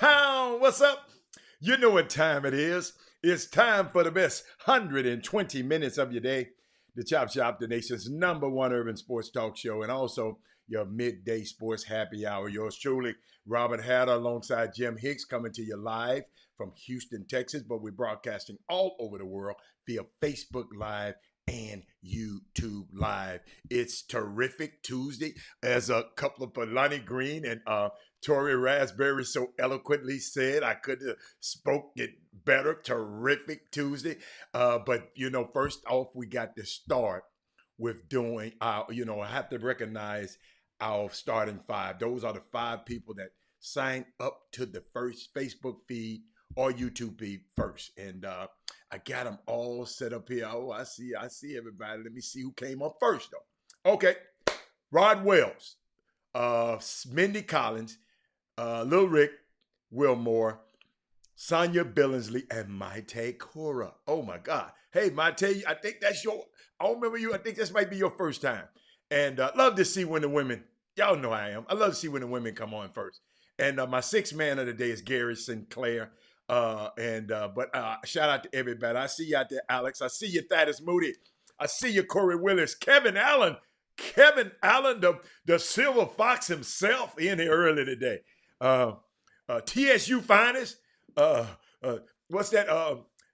Town. What's up? You know what time it is. It's time for the best 120 minutes of your day. The Chop Shop, the nation's #1 urban sports talk show, and also your midday sports happy hour. Yours truly, Robert Hatter, alongside Jim Hicks, coming to you live from Houston, Texas. But we're broadcasting all over the world via Facebook Live and YouTube Live. It's terrific Tuesday, as a couple of Lonnie Green and Tori Raspberry so eloquently said. I couldn't have spoke it better. Terrific Tuesday. But, first off, we got to start with doing, I have to recognize our starting five. Those are the five people that signed up to the first Facebook feed or YouTube feed first. And I got them all set up here. Oh, I see everybody. Let me see who came up first, though. Okay. Rod Wells, Mindy Collins, Lil Rick Wilmore, Sonia Billingsley, and Maite Cora. Oh my God. Hey, Maite, I think that's I don't remember you. I think this might be your first time. And love to see when the women, y'all know I am. I love to see when the women come on first. And my sixth man of the day is Gary Sinclair. But shout out to everybody. I see you out there, Alex. I see you, Thaddeus Moody. I see you, Corey Willis, Kevin Allen, the Silver Fox himself, in here early today. TSU finest. What's that?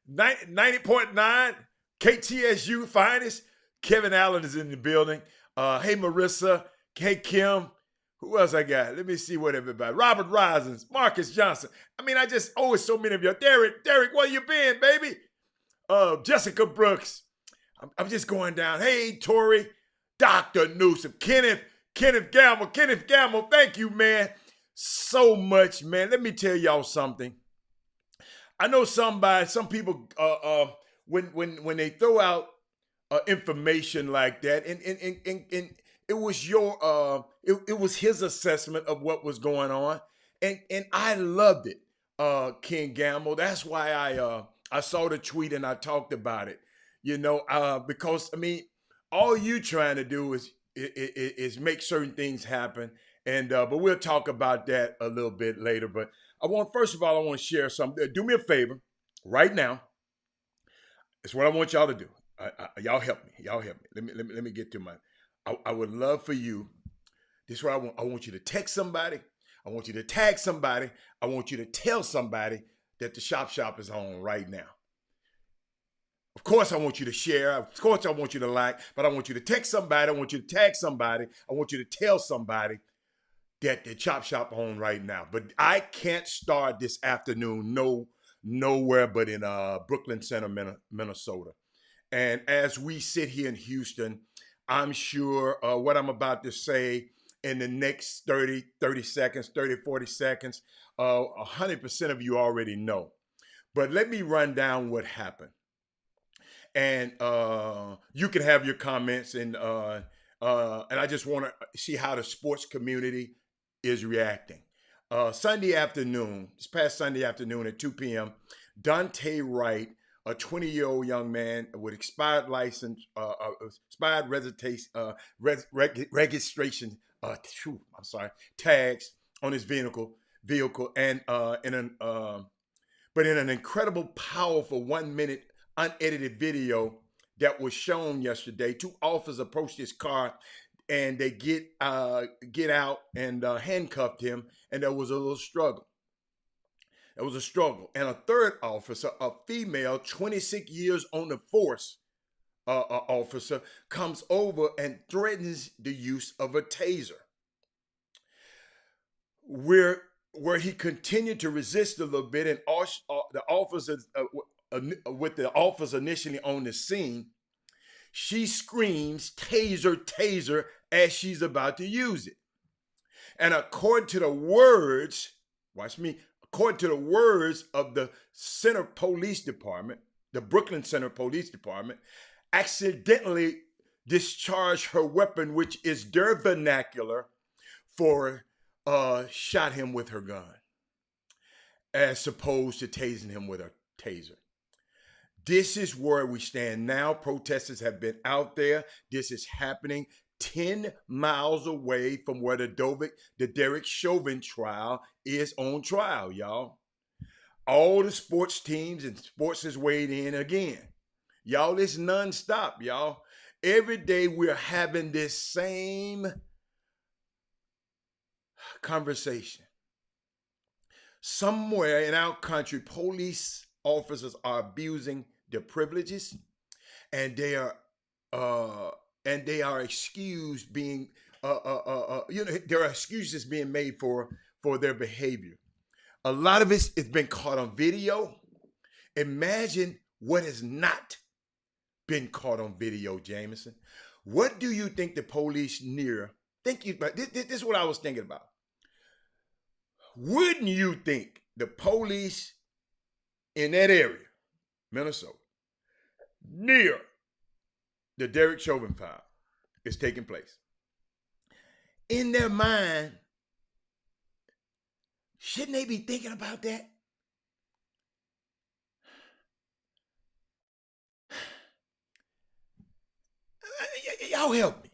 90.9 KTSU finest. Kevin Allen is in the building. Hey, Marissa. Hey, Kim. Who else I got? Let me see what everybody. Robert Risens, Marcus Johnson. It's so many of you. Derek, where you been, baby? Jessica Brooks. I'm just going down. Hey, Tori, Dr. Newsom, Kenneth Gamble. Thank you, man. So much, man. Let me tell y'all something. I know some people, when they throw out information like that, and it was it was his assessment of what was going on, and I loved it, King Gamble. That's why I saw the tweet and I talked about it, because all you trying to do is make certain things happen, and but we'll talk about that a little bit later. But first of all, I want to share something. Do me a favor right now. It's what I want y'all to do. Y'all help me. Let me get to my. I would love for you. This is what I want. I want you to text somebody. I want you to tag somebody. I want you to tell somebody that the Shop is on right now. Of course, I want you to share. Of course, I want you to like. But I want you to text somebody. I want you to tag somebody. I want you to tell somebody that the Shop on right now. But I can't start this afternoon nowhere but in Brooklyn Center, Minnesota. And as we sit here in Houston, I'm sure what I'm about to say in the next 30 seconds, 40 seconds, 100% of you already know. But let me run down what happened. And you can have your comments, and I just want to see how the sports community is reacting. This past Sunday afternoon at 2 p.m., Dante Wright, a 20-year-old young man with expired license, expired registration, tags on his vehicle, and in an incredible, powerful 1-minute unedited video that was shown yesterday, two officers approached his car and they get out and handcuffed him, and there was a little struggle. And a third officer, a female, 26 years on the force officer, comes over and threatens the use of a taser. Where he continued to resist a little bit, and the officers, with the officer initially on the scene, she screams, "Taser," as she's about to use it. And according to the words, according to the words of the Center Police Department, the Brooklyn Center Police Department, accidentally discharged her weapon, which is their vernacular for shot him with her gun, as opposed to tasing him with a taser. This is where we stand now. Protesters have been out there. This is happening. 10 miles away from where the Derek Chauvin trial is on trial, y'all. All the sports teams and sports is weighed in again. Y'all, it's nonstop, y'all. Every day we're having this same conversation. Somewhere in our country, police officers are abusing their privileges, and they are excused being there are excuses being made for their behavior. A lot of it's been caught on video. Imagine what has not been caught on video, Jameson. What do you think the police near think you this is what I was thinking about. Wouldn't you think the police in that area, Minnesota, near the Derek Chauvin file is taking place, in their mind, shouldn't they be thinking about that? Y'all help me.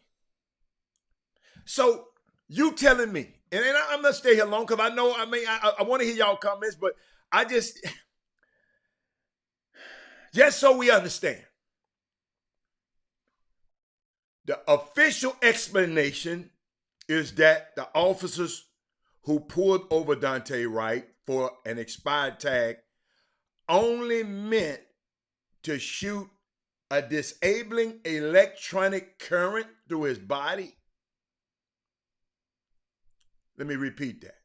So you telling me, and I'm gonna stay here long because I know, I want to hear y'all comments, but I just so we understand. The official explanation is that the officers who pulled over Daunte Wright for an expired tag only meant to shoot a disabling electronic current through his body. Let me repeat that,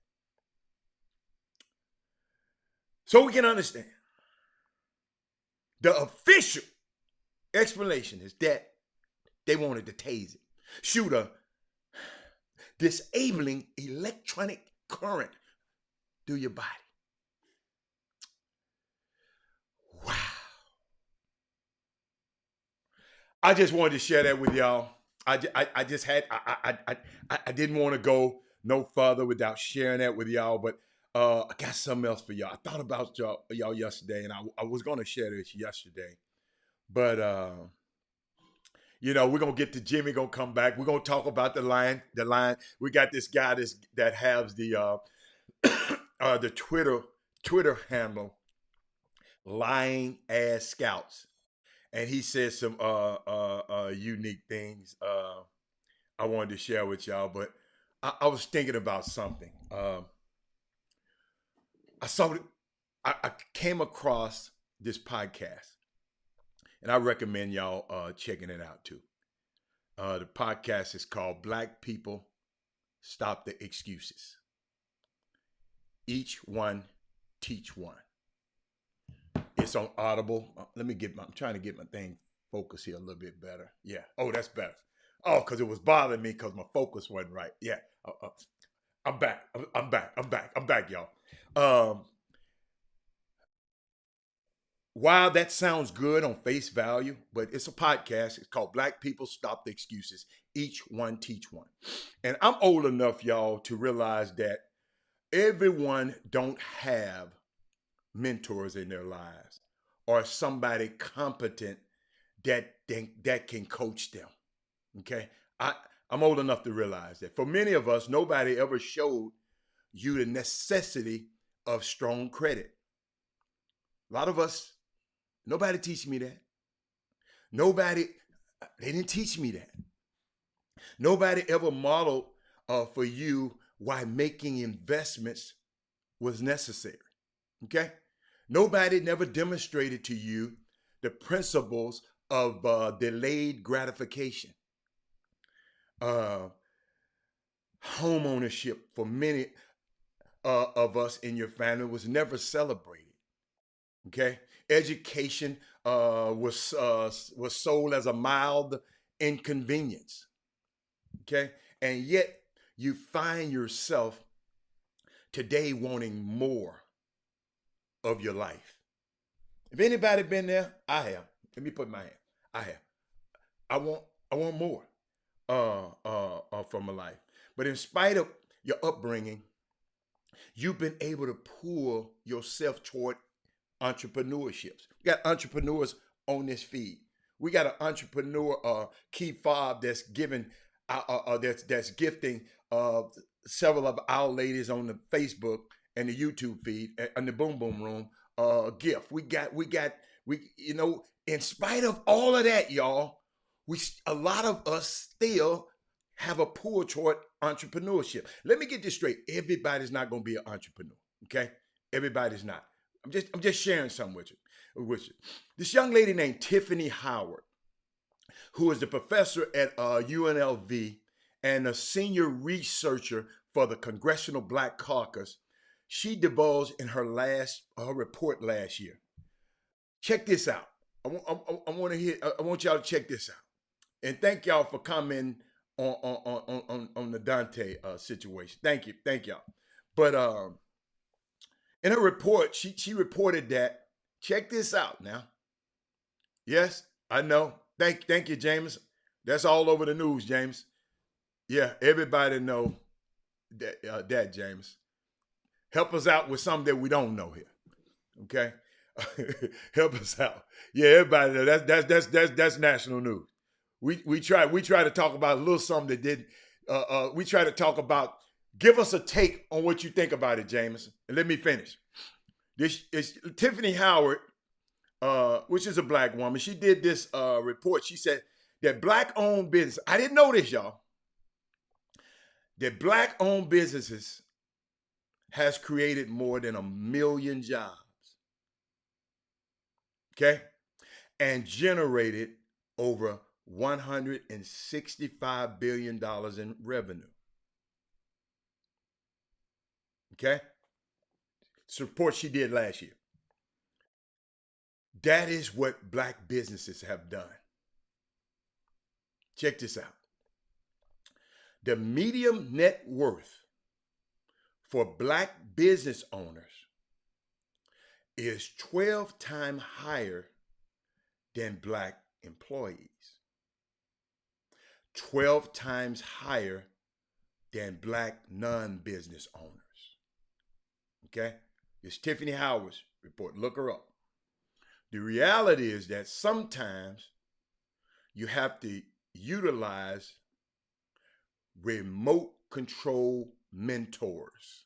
so we can understand. The official explanation is that they wanted to tase it, shoot a disabling electronic current through your body. Wow. I just wanted to share that with y'all. I didn't want to go no further without sharing that with y'all, but I got something else for y'all. I thought about y'all yesterday, and I was going to share this yesterday, but we're gonna get to Jimmy. Gonna come back. We're gonna talk about the line. We got this guy that has the the Twitter handle Lying Ass Scouts, and he says some unique things. I wanted to share with y'all, but I was thinking about something. I came across this podcast, and I recommend y'all checking it out too. The podcast is called Black People Stop the Excuses. Each one, teach one. It's on Audible. I'm trying to get my thing focused here a little bit better. Yeah. Oh, that's better. Oh, because it was bothering me because my focus wasn't right. Yeah. I'm back. I'm back, y'all. While that sounds good on face value, but it's a podcast. It's called Black People Stop the Excuses. Each one, teach one. And I'm old enough, y'all, to realize that everyone don't have mentors in their lives or somebody competent that can coach them. Okay? I'm old enough to realize that. For many of us, nobody ever showed you the necessity of strong credit. A lot of us, nobody teach me that. They didn't teach me that. Nobody ever modeled for you why making investments was necessary. Okay? Nobody never demonstrated to you the principles of delayed gratification. Home ownership for many of us in your family was never celebrated. Okay? Education was sold as a mild inconvenience. Okay? And yet you find yourself today wanting more of your life. If anybody been there, I have. Let me put my hand. I have. I want more from my life. But in spite of your upbringing, you've been able to pull yourself toward entrepreneurships. We got entrepreneurs on this feed. We got an entrepreneur, Key Fob, that's giving that's gifting several of our ladies on the Facebook and the YouTube feed and the Boom Boom Room gift. We in spite of all of that, y'all, a lot of us still have a pull toward entrepreneurship. Let me get this straight. Everybody's not going to be an entrepreneur. Okay, everybody's not. I'm just sharing something with you. This young lady named Tiffany Howard, who is the professor at UNLV and a senior researcher for the Congressional Black Caucus, she divulged in her report last year. Check this out. I want y'all to check this out, and thank y'all for commenting on the Dante situation. Thank y'all. But in her report, she reported that. Check this out now. Yes, I know. Thank you, James. That's all over the news, James. Yeah, everybody know that James. Help us out with something that we don't know here. Okay? Help us out. Yeah, everybody know that's national news. We try to talk about a little something that did. We try to talk about. Give us a take on what you think about it, James. And let me finish. This is Tiffany Howard, which is a black woman. She did this report. She said that black-owned business. I didn't know this, y'all. That black-owned businesses has created more than 1 million jobs. Okay? And generated over $165 billion in revenue. Okay? It's a report she did last year. That is what black businesses have done. Check this out. The median net worth for black business owners is 12 times higher than black employees. 12 times higher than black non-business owners. Okay? It's Tiffany Howard's report. Look her up. The reality is that sometimes you have to utilize remote control mentors.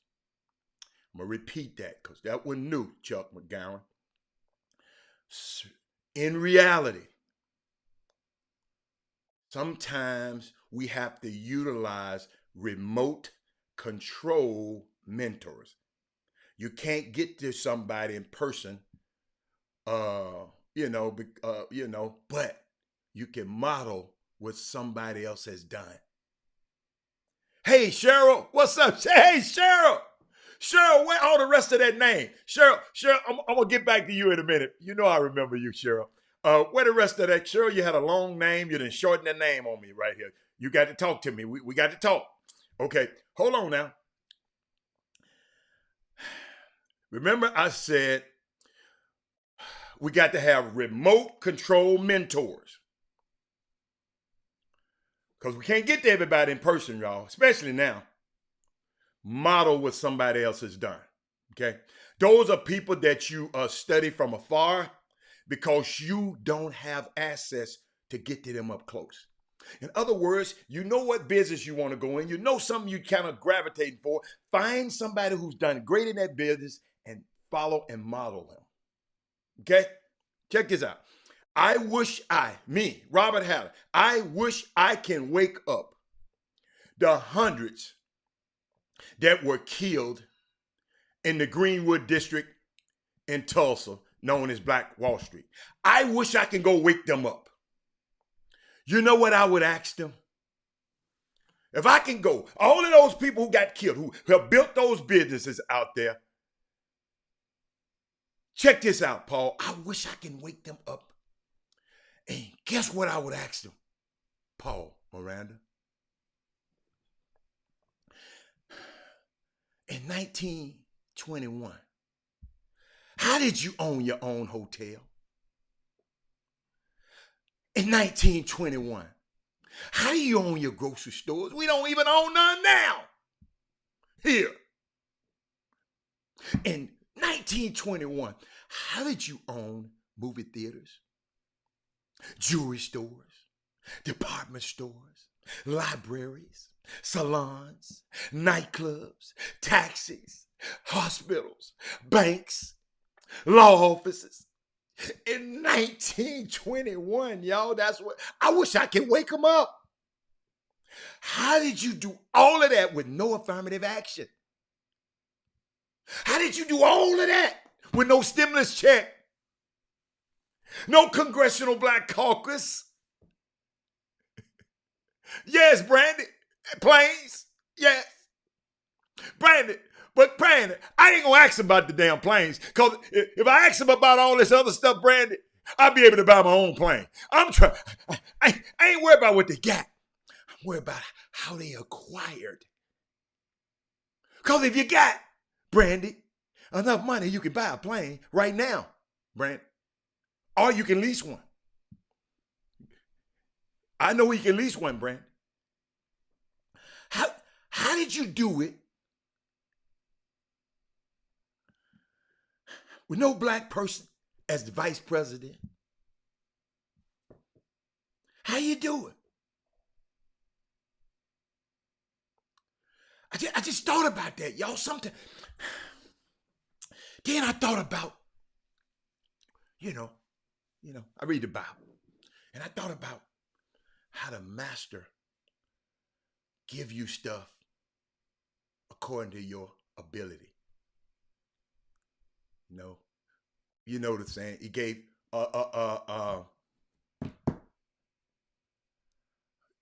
I'm going to repeat that because that one new, Chuck McGowan. In reality, sometimes we have to utilize remote control mentors. You can't get to somebody in person, but you can model what somebody else has done. Hey, Cheryl, what's up? Hey, Cheryl. Cheryl, where all the rest of that name? Cheryl, I'm going to get back to you in a minute. You know I remember you, Cheryl. Where the rest of that? Cheryl, you had a long name. You didn't shorten the name on me right here. You got to talk to me. We got to talk. Okay, hold on now. Remember I said we got to have remote control mentors. Because we can't get to everybody in person, y'all, especially now. Model what somebody else has done, okay? Those are people that you study from afar because you don't have access to get to them up close. In other words, you know what business you want to go in. You know something you kind of gravitating for. Find somebody who's done great in that business and follow and model them, okay? Check this out. Robert Haller, I wish I can wake up the hundreds that were killed in the Greenwood district in Tulsa, known as Black Wall Street. I wish I can go wake them up. You know what I would ask them? If I can go, all of those people who got killed, who have built those businesses out there, check this out, Paul. I wish I can wake them up. And guess what I would ask them? Paul, Miranda. In 1921, how did you own your own hotel? In 1921, how do you own your grocery stores? We don't even own none now. Here. In 1921, how did you own movie theaters, jewelry stores, department stores, libraries, salons, nightclubs, taxis, hospitals, banks, law offices. In 1921, y'all, that's what I wish I could wake them up. How did you do all of that with no affirmative action? How did you do all of that with no stimulus check? No congressional black caucus? Yes, Brandon. Planes? Yes. Brandon. But Brandon, I ain't gonna ask him about the damn planes. Because if I ask him about all this other stuff, Brandon, I'll be able to buy my own plane. I ain't worried about what they got. I'm worried about how they acquired. Because if you got, Brandy, enough money, you can buy a plane right now, Brandon. Or you can lease one. I know you can lease one, Brandon. How did you do it with no black person as the vice president? How you do it? I just thought about that, y'all. Something. Then I thought about, I read the Bible, and I thought about how the master give you stuff according to your ability. You know the saying. He gave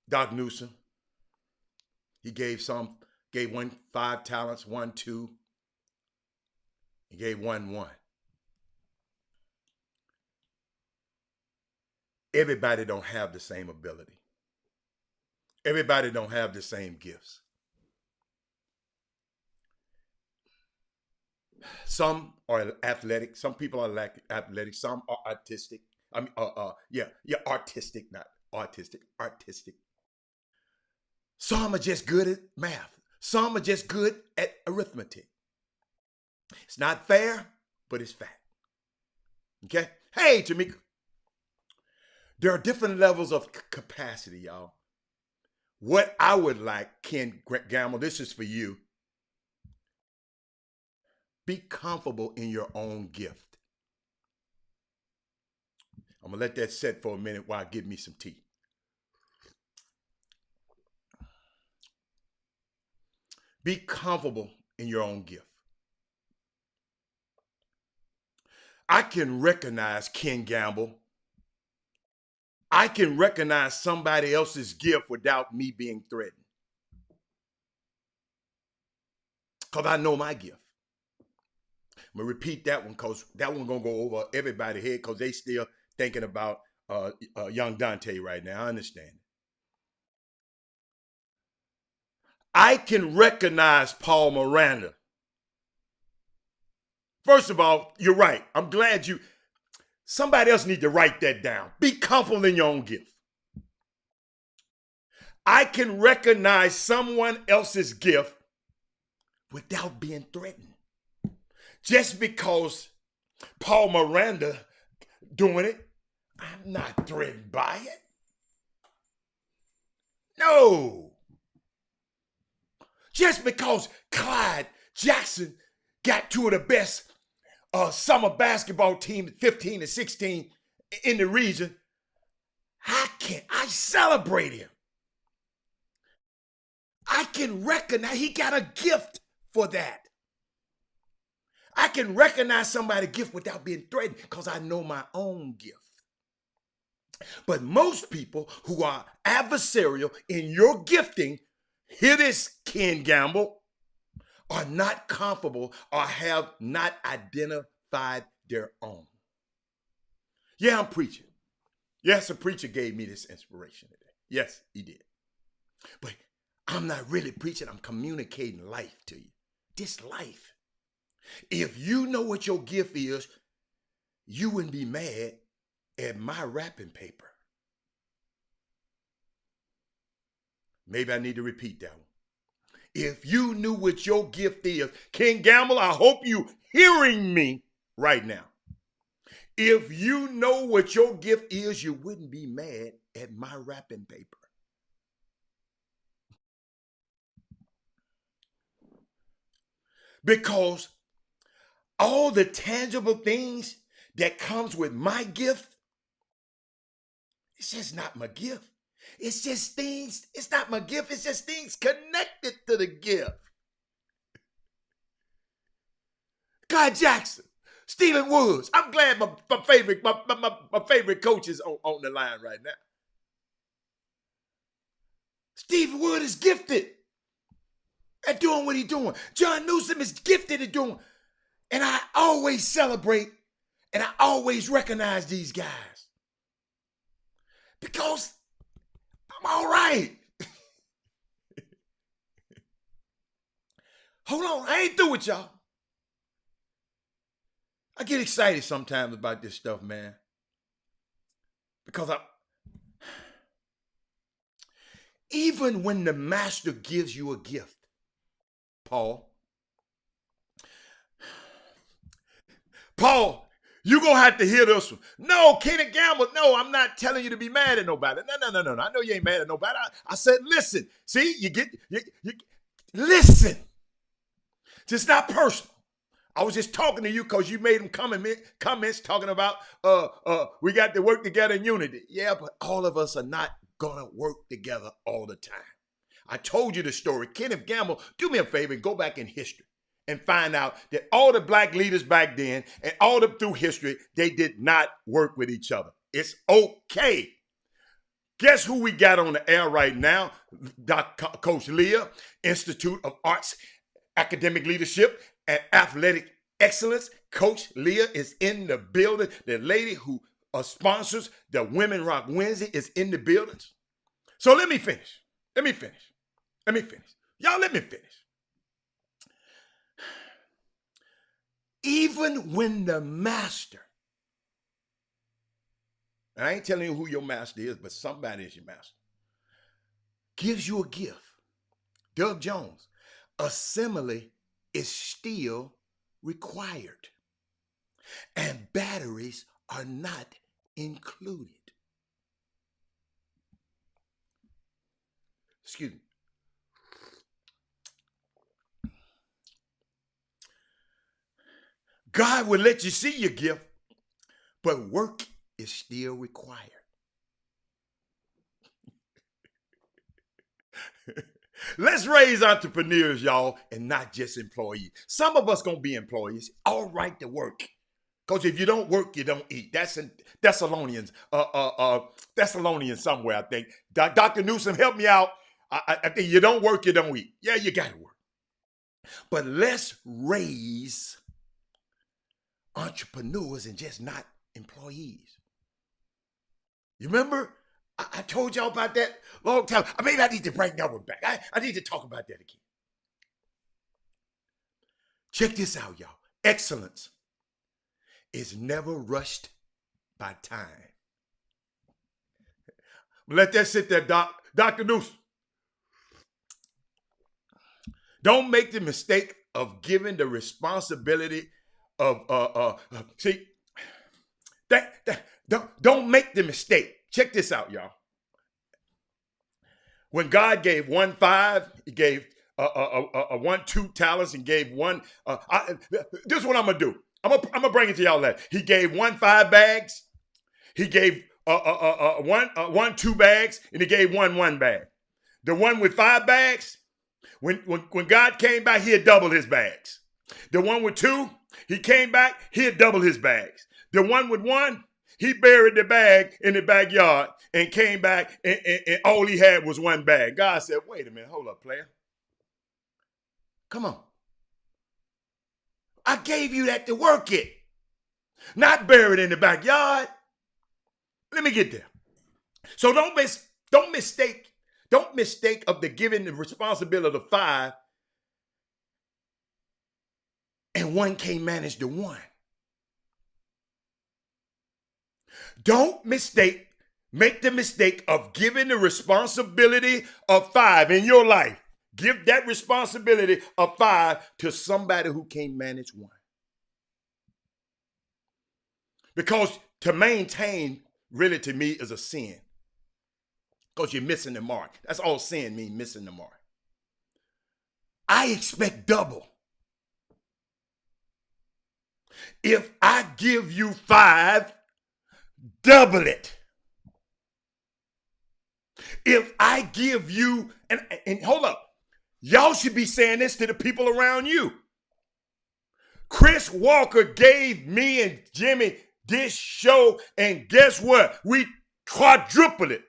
Doc Newsom. He gave one 5 talents, one 2. He gave one 1. Everybody don't have the same ability. Everybody don't have the same gifts. Some are athletic. Some people are athletic. Some are artistic. Artistic, not autistic, artistic. Some are just good at math. Some are just good at arithmetic. It's not fair, but it's fact. Okay? Hey, Tamika. There are different levels of capacity, y'all. What I would like, Ken Gamble, this is for you. Be comfortable in your own gift. I'm going to let that set for a minute while I give me some tea. Be comfortable in your own gift. I can recognize, Ken Gamble, I can recognize somebody else's gift without me being threatened. Because I know my gift. I'm going to repeat that one because that one going to go over everybody's head because they still thinking about young Dante right now. I understand. I can recognize Paul Miranda. First of all, you're right. I'm glad somebody else need to write that down. Be comfortable in your own gift. I can recognize someone else's gift without being threatened. Just because Paul Miranda doing it, I'm not threatened by it. No. Just because Clyde Jackson got 2 of the best summer basketball teams, 15 and 16 in the region, I celebrate him. I can recognize he got a gift for that. I can recognize somebody's gift without being threatened because I know my own gift. But most people who are adversarial in your gifting, hear this, Ken Gamble, are not comfortable or have not identified their own. Yeah, I'm preaching. Yes, a preacher gave me this inspiration today. Yes, he did. But I'm not really preaching. I'm communicating life to you. This life. If you know what your gift is, you wouldn't be mad at my wrapping paper. Maybe I need to repeat that one. If you knew what your gift is, Ken Gamble, I hope you hearing me right now. If you know what your gift is, you wouldn't be mad at my wrapping paper. Because all the tangible things that comes with my gift, it's just not my gift. It's just things, it's not my gift, it's just things connected to the gift. Guy Jackson, Stephen Woods. I'm glad my favorite coach is on the line right now. Stephen Wood is gifted at doing what he's doing. John Newsom is gifted at doing. And I always celebrate and I always recognize these guys. Because I'm all right. Hold on, I ain't through with y'all. I get excited sometimes about this stuff, man. Because even when the master gives you a gift, Paul, you're going to have to hear this one. No, Kenneth Gamble, no, I'm not telling you to be mad at nobody. No. I know you ain't mad at nobody. I said, listen. See, you listen. Just not personal. I was just talking to you because you made them comments talking about we got to work together in unity. Yeah, but all of us are not going to work together all the time. I told you the story. Kenneth Gamble, do me a favor and go back in history and find out that all the black leaders back then and all through history, they did not work with each other. It's okay. Guess who we got on the air right now? Coach Leah, Institute of Arts, Academic Leadership, and Athletic Excellence. Coach Leah is in the building. The lady who sponsors the Women Rock Wednesday is in the buildings. So let me finish. Y'all, let me finish. Even when the master, I ain't telling you who your master is, but somebody is your master, gives you a gift, Doug Jones, assembly is still required. And batteries are not included. Excuse me. God will let you see your gift, but work is still required. Let's raise entrepreneurs, y'all, and not just employees. Some of us gonna be employees, all right to work. Because if you don't work, you don't eat. That's in Thessalonians, Thessalonians somewhere, I think. Dr. Newsom, help me out. I think you don't work, you don't eat. Yeah, you gotta work. But let's raise entrepreneurs and just not employees. You remember? I told y'all about that long time. Maybe I need to bring that one back. I need to talk about that again. Check this out, y'all. Excellence is never rushed by time. Let that sit there, Dr. Newsom. Don't make the mistake of giving the responsibility of don't make the mistake. Check this out, y'all. When God gave 1 5, he gave 1 2 talents and gave one. This is what I'm gonna do. I'm gonna bring it to y'all. He gave 1 5 bags. He gave 1 2 bags, and he gave 1 bag. The one with 5 bags, when God came back, he had doubled his bags. The one with 2, he came back, he had doubled his bags. The one with 1, he buried the bag in the backyard and came back, and all he had was 1 bag. God said, wait a minute, hold up, player. Come on. I gave you that to work it, not buried in the backyard. Let me get there. So don't mistake of the giving the responsibility of 5 and 1 can't manage the 1. Don't make the mistake of giving the responsibility of 5 in your life. Give that responsibility of 5 to somebody who can't manage 1. Because to maintain, really to me, is a sin. Because you're missing the mark. That's all sin means, missing the mark. I expect double. If I give you 5, double it. If I give you, and hold up, y'all should be saying this to the people around you. Chris Walker gave me and Jimmy this show, and guess what? We quadrupled it.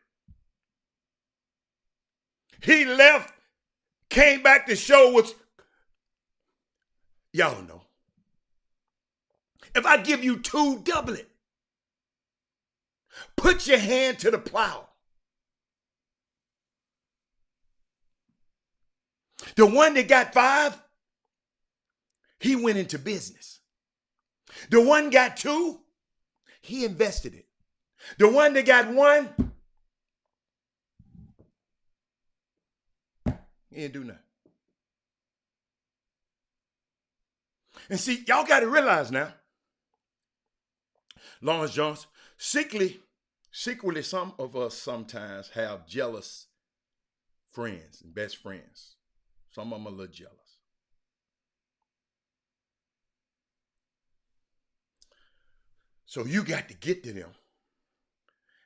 He left, came back to show what's, y'all know. If I give you 2, double it. Put your hand to the plow. The one that got 5, he went into business. The one got 2, he invested it. The one that got 1, he didn't do nothing. And see, y'all got to realize now, Lawrence Johnson, secretly, some of us sometimes have jealous friends and best friends. Some of them are a little jealous. So you got to get to them.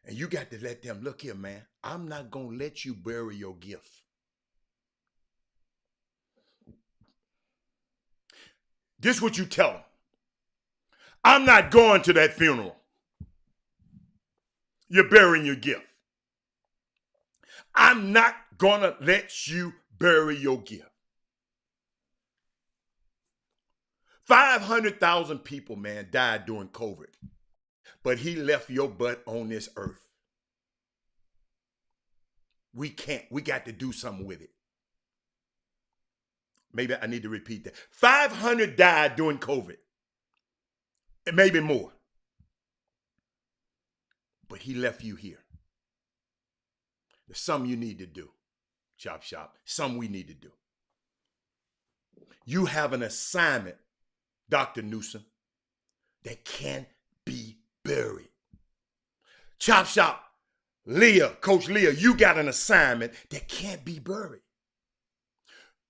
And you got to let them, look here, man, I'm not going to let you bury your gift. This is what you tell them. I'm not going to that funeral. You're burying your gift. I'm not going to let you bury your gift. 500,000 people, man, died during COVID. But he left your butt on this earth. We got to do something with it. Maybe I need to repeat that. 500 died during COVID. And maybe more. But he left you here. There's something you need to do. Chop shop. Something we need to do. You have an assignment, Dr. Newsom, that can be buried. Chop shop. Leah, Coach Leah, you got an assignment that can't be buried.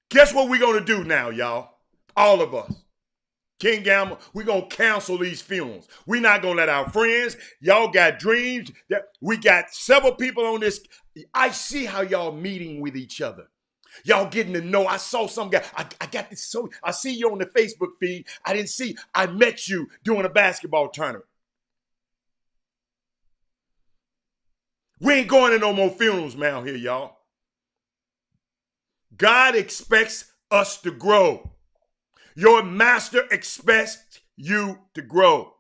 Guess what we're going to do now, y'all? All of us. King Gamble, we're going to cancel these funerals. We're not going to let our friends, y'all got dreams. That we got several people on this. I see how y'all meeting with each other. Y'all getting to know. I saw some guy. I got this. So I see you on the Facebook feed. I met you doing a basketball tournament. We ain't going to no more funerals, man, out here, y'all. God expects us to grow. Your master expects you to grow.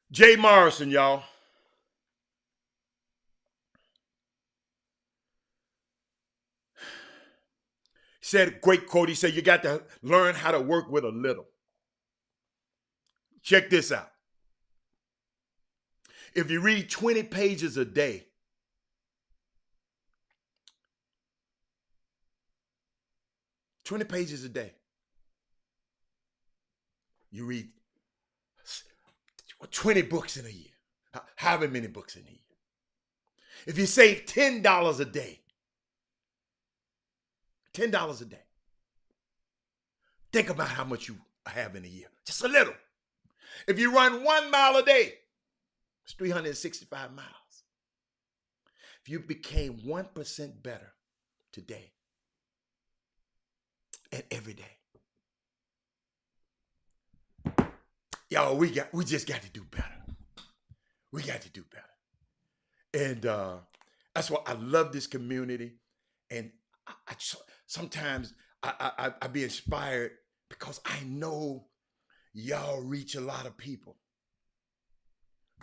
Jay Morrison, y'all. Said a great quote. He said, you got to learn how to work with a little. Check this out. If you read 20 pages a day, you read 20 books in a year, however many books in a year. If you save $10 a day, $10 a day, think about how much you have in a year. Just a little. If you run 1 mile a day, it's 365 miles. If you became 1% better today and every day, y'all, we just got to do better. We got to do better. And that's why I love this community. And sometimes I be inspired because I know y'all reach a lot of people.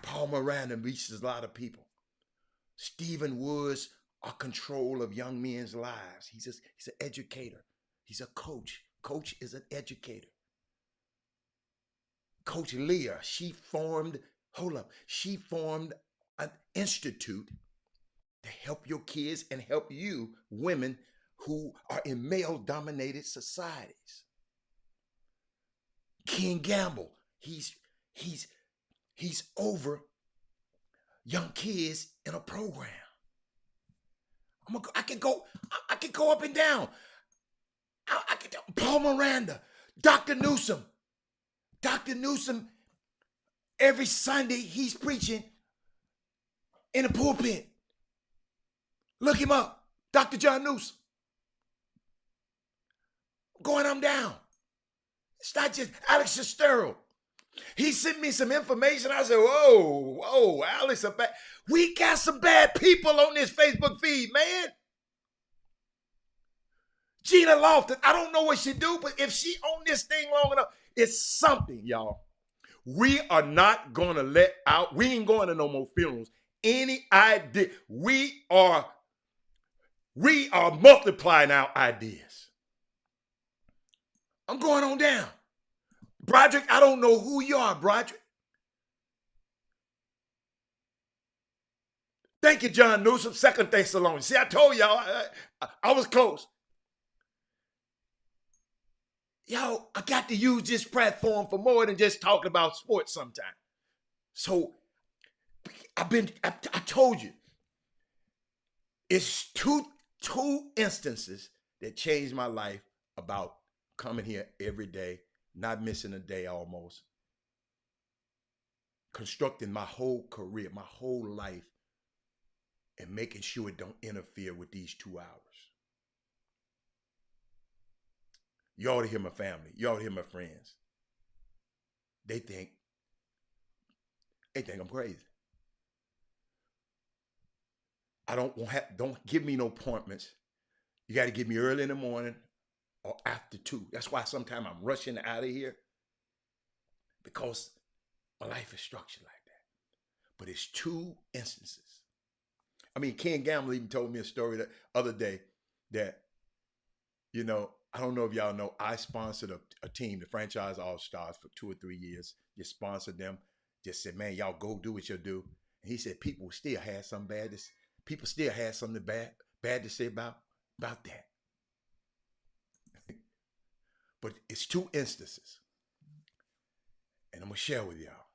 Paul Miranda reaches a lot of people. Stephen Woods are control of young men's lives. He's an educator. He's a coach. Coach is an educator. Coach Leah, she formed an institute to help your kids and help you, women who are in male-dominated societies. King Gamble, he's over young kids in a program. I can go up and down. I get Paul Miranda, Dr. Newsom. Dr. Newsom, every Sunday he's preaching in a pulpit. Look him up, Dr. John Newsom. Going on down. It's not just Alex Sestero. He sent me some information. I said, whoa, Alex, we got some bad people on this Facebook feed, man. Gina Lofton, I don't know what she do, but if she on this thing long enough, it's something, y'all. We are not going to let out, we ain't going to no more funerals. Any idea, we are multiplying our ideas. I'm going on down. Broderick, I don't know who you are, Broderick. Thank you, John Newsom. 2 Thessalonians. See, I told y'all, I was close. Yo, I got to use this platform for more than just talking about sports sometimes. So I told you, it's two instances that changed my life about coming here every day, not missing a day almost, constructing my whole career, my whole life, and making sure it don't interfere with these 2 hours. You ought to hear my family. You ought to hear my friends. They think I'm crazy. Don't give me no appointments. You got to give me early in the morning or after 2. That's why sometimes I'm rushing out of here, because my life is structured like that. But it's 2 instances. I mean, Ken Gamble even told me a story the other day that, you know, I don't know if y'all know, I sponsored a team, the Franchise All-Stars, for 2 or 3 years. Just sponsored them. Just said, man, y'all go do what you do. And he said people still had something bad. People still had something bad to say about that. But it's 2 instances. And I'm going to share with y'all.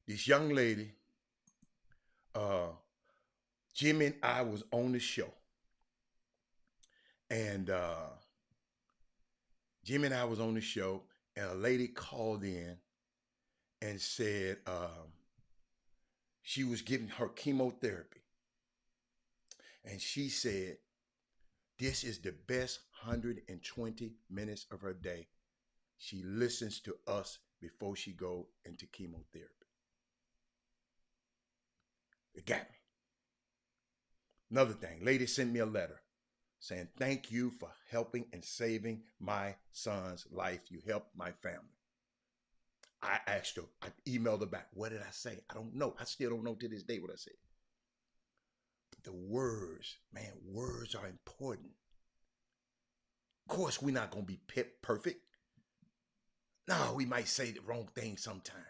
This young lady, Jimmy and I was on the show. And Jimmy and I was on the show, and a lady called in and said she was getting her chemotherapy. And she said, this is the best 120 minutes of her day. She listens to us before she go into chemotherapy. It got me. Another thing, lady sent me a letter saying, thank you for helping and saving my son's life. You helped my family. I asked her, I emailed her back. What did I say? I don't know. I still don't know to this day what I said. But the words, man, words are important. Of course, we're not going to be perfect. No, we might say the wrong thing sometimes.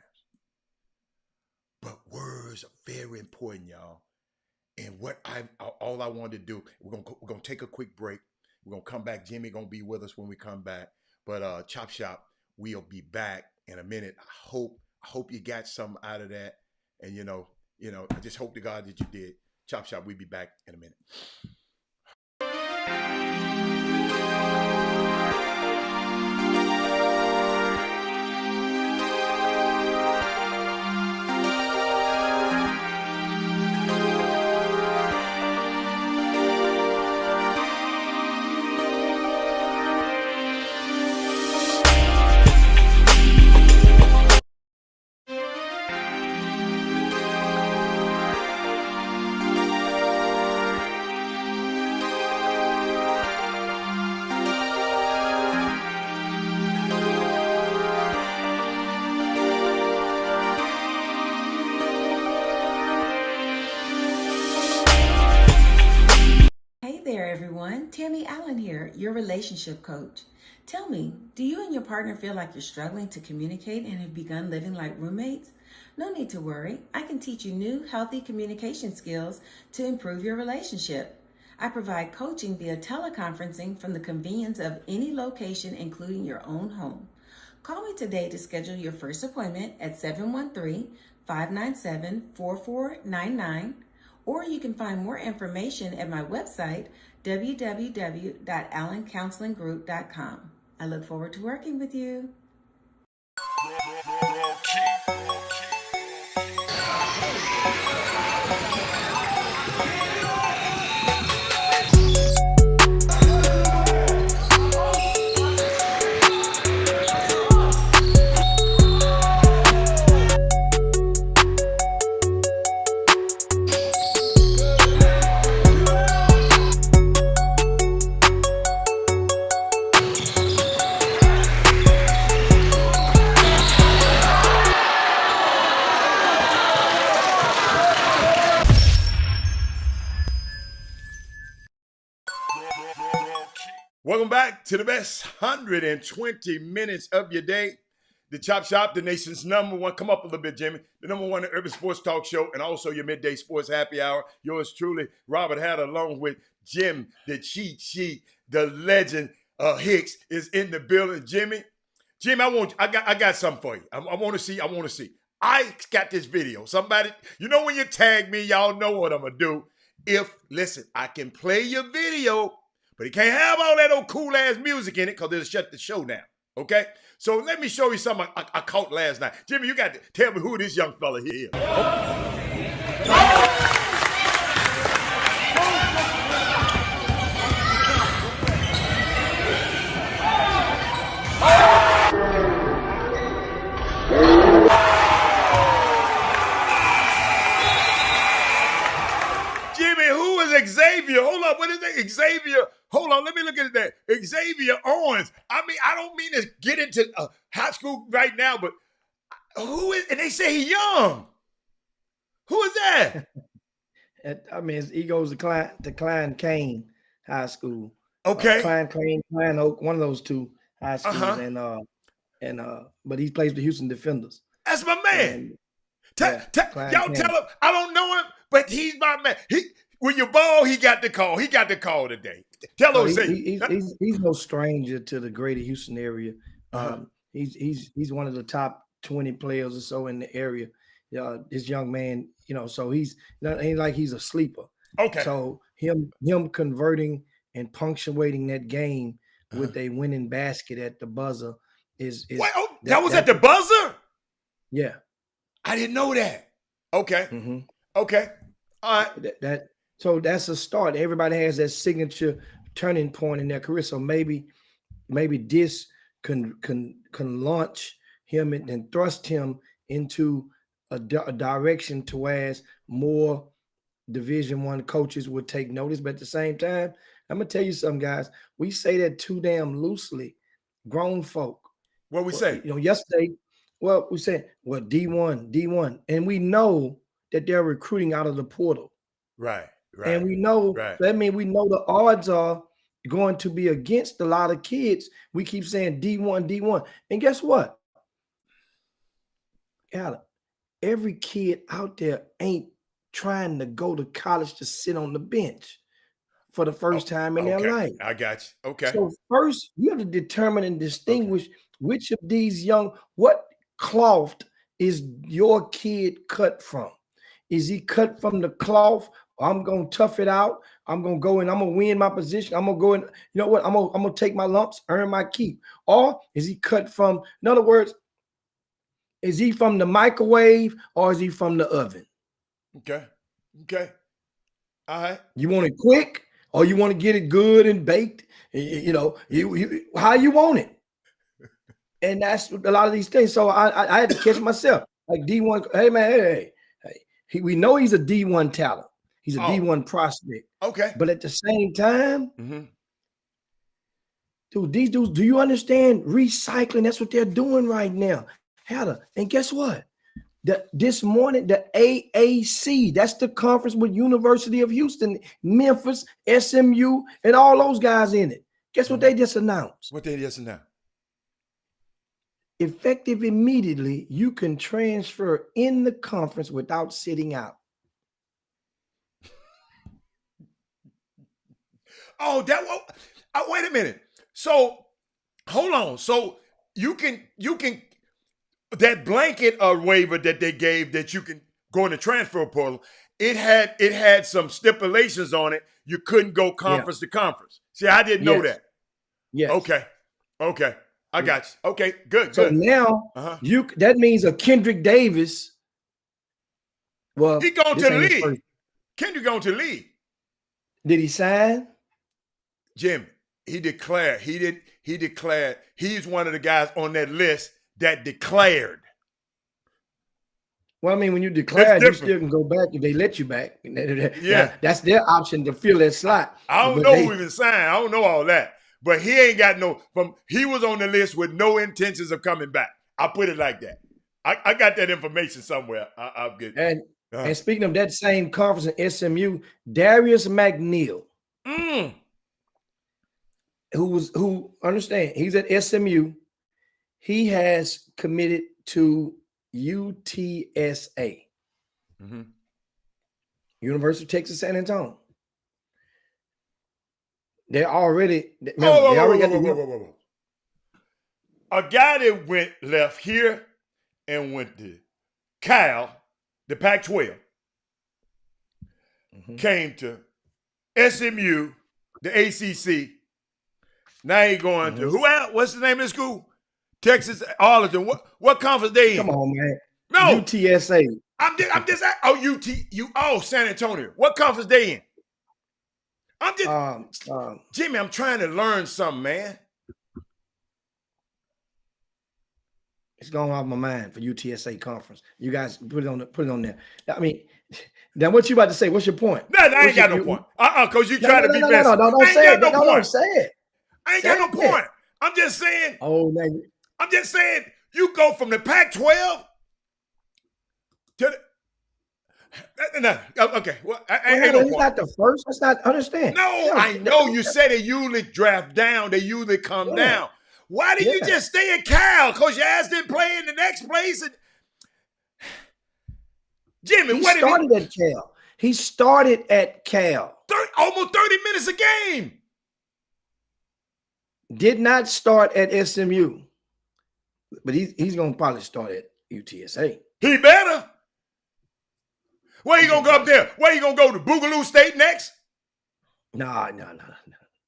But words are very important, y'all. And all I wanted to do, we're gonna take a quick break. We're gonna come back. Jimmy gonna be with us when we come back. But Chop Shop, we'll be back in a minute. I hope you got something out of that. And you know, I just hope to God that you did. Chop Shop, we'll be back in a minute. Tammy Allen here, your relationship coach. Tell me, do you and your partner feel like you're struggling to communicate and have begun living like roommates? No need to worry. I can teach you new, healthy communication skills to improve your relationship. I provide coaching via teleconferencing from the convenience of any location, including your own home. Call me today to schedule your first appointment at 713-597-4499 Or you can find more information at my website, www.allencounselinggroup.com. I look forward to working with you. Welcome back to the best 120 minutes of your day. The Chop Shop, the nation's number one. Come up a little bit, Jimmy. The number one urban sports talk show, and also your midday sports happy hour. Yours truly, Robert Hatter, along with Jim, the cheat sheet, the legend Hicks is in the building. Jimmy, I got something for you. I want to see. I got this video. Somebody, when you tag me, y'all know what I'm gonna do. Listen, I can play your video, but it can't have all that old cool ass music in it because it'll shut the show down. Okay? So let me show you something I caught last night. Jimmy, you got to tell me who this young fella here is. Jimmy, who is Xavier? Hold up, what is that? Xavier. Hold on, let me look at that. Xavier Owens. I mean, I don't mean to get into high school right now, but who is, and they say he's young. Who is that? He goes to Klein Kane High School. Okay. Klein Oak, one of those two high schools, but he plays the Houston Defenders. That's my man. Y'all Kane. tell him I don't know him, but he's my man. When you ball, he got the call. He got the call today. Tell him, he's no stranger to the greater Houston area. He's one of the top 20 players or so in the area. This young man, so he's not ain't like he's a sleeper. Okay. So him converting and punctuating that game with a winning basket at the buzzer is that was at the buzzer? Yeah. I didn't know that. Okay. Mm-hmm. Okay. All right. So that's a start. Everybody has that signature turning point in their career. So maybe this can launch him and thrust him into a direction towards more Division I coaches would take notice. But at the same time, I'm gonna tell you something, guys. We say that too damn loosely. Grown folk. What we say? Yesterday, we said, D1, and we know that they're recruiting out of the portal. Right. And we know that means we know the odds are going to be against a lot of kids. We keep saying D1. And guess what? Every kid out there ain't trying to go to college to sit on the bench for the first time in their life. I got you. Okay. So first, you have to determine and distinguish which of these what cloth is your kid cut from? Is he cut from the cloth? I'm going to tough it out. I'm going to go and I'm going to win my position. I'm going to go and I'm going to take my lumps, earn my keep. Or is he cut from, in other words, is he from the microwave or is he from the oven? Okay. All right. You want it quick or you want to get it good and baked? How you want it. And that's a lot of these things. So I had to catch myself. Like D1, hey man, hey. We know he's a D1 talent. He's a D1 prospect. Okay. But at the same time, dude, these dudes, do you understand recycling? That's what they're doing right now. And guess what? This morning, the AAC, that's the conference with University of Houston, Memphis, SMU, and all those guys in it. Guess what they just announced? What they just announced? Effective immediately, you can transfer in the conference without sitting out. Wait a minute. So hold on. So you can that blanket waiver that they gave that you can go in the transfer portal. it had some stipulations on it. You couldn't go conference to conference. See, I didn't know that. Yes. Okay. I got you. Okay, good. So now that means a Kendrick Davis. Well, he going to the league. Kendrick going to the league. Did he sign? Jim, he declared. He declared he's one of the guys on that list that declared. Well, I mean, when you declare, you still can go back if they let you back. Yeah, that's their option to fill that slot. I don't know who even signed. I don't know all that. But he ain't got he was on the list with no intentions of coming back. I put it like that. I got that information somewhere. I'll get it. And speaking of that same conference in SMU, Darius McNeil, who understand, he's at SMU. He has committed to UTSA, University of Texas San Antonio. They're already. Whoa. A guy that left here and went to Cal, the Pac-12, came to SMU, the ACC. Now he going to who else? What's the name of the school? Texas Arlington. What conference they in? Come on, man. No, UTSA. I'm just San Antonio. What conference they in? I'm just Jimmy. I'm trying to learn something, man. It's going off my mind for UTSA conference. You guys put it on there. I mean, now what you about to say? What's your point? No, I ain't got no point. Because you trying to be messy. No, don't say it. Don't say it. I ain't got no point. I'm just saying. I'm just saying. You go from the Pac-12 to the. No. Okay. Well, ain't no point. Not the first. Let's not understand. No, I know you said they usually draft down. They usually come down. Why did you just stay at Cal? Because your ass didn't play in the next place. And Jimmy, he started at Cal. He started at Cal. Almost 30 minutes a game. Did not start at SMU. But he's going to probably start at UTSA. He better. Where you going to go up there? Where you going to go to Boogaloo State next? No.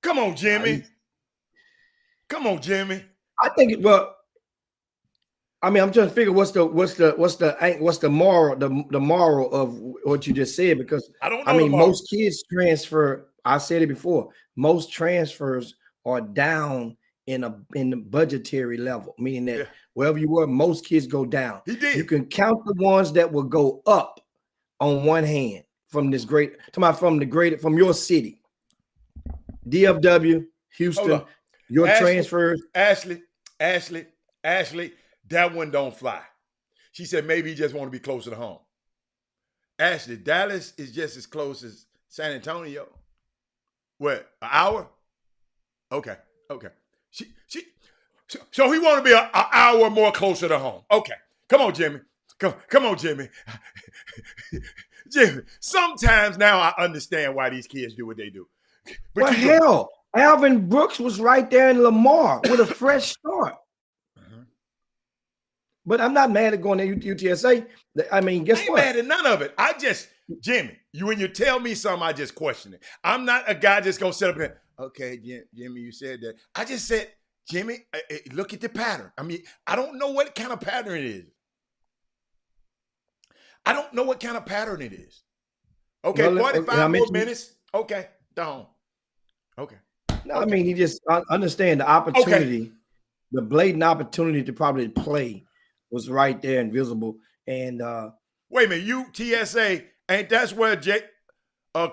Come on, Jimmy. Come on, Jimmy. I think I'm trying to figure what's the moral of what you just said, because I don't know. Most kids transfer. I said it before. Most transfers are down in the budgetary level, meaning that wherever you were, most kids go down. He did. You can count the ones that will go up on one hand from your city, DFW, Houston. Your transfers. Ashley, that one don't fly. She said maybe he just want to be closer to home. Ashley, Dallas is just as close as San Antonio. What, an hour? Okay. So he want to be an hour more closer to home. Okay. Come on, Jimmy. Come on, Jimmy. Jimmy, sometimes now I understand why these kids do what they do. But hell, Alvin Brooks was right there in Lamar with a fresh start. But I'm not mad at going to UTSA. I mean, guess what? I ain't mad at none of it. Jimmy, when you tell me something, I just question it. I'm not a guy just going to sit up here. Okay, Jimmy, you said that. I just said, Jimmy, look at the pattern. I mean, I don't know what kind of pattern it is. Okay, well, 45 more minutes. Okay, down. Okay. No, I mean, he just understand the opportunity, the blatant opportunity to probably play was right there and visible. And wait a minute, UTSA, ain't that's where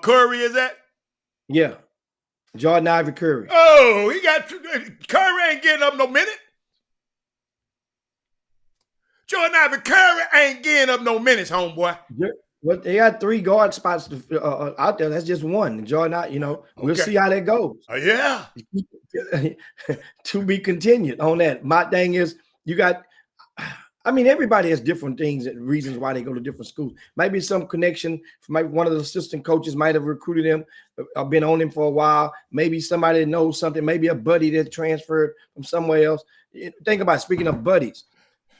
Curry is at? Yeah. Jordan Ivy Curry. Oh, Curry ain't getting up no minute. Jordan Ivy Curry ain't getting up no minutes, homeboy. Well, they got 3 guard spots out there. That's just one. Jordan, we'll see how that goes. Yeah. To be continued on that. My thing is, everybody has different things and reasons why they go to different schools. Maybe some connection. Maybe one of the assistant coaches might have recruited him, been on him for a while. Maybe somebody that knows something. Maybe a buddy that transferred from somewhere else. Think about it. Speaking of buddies,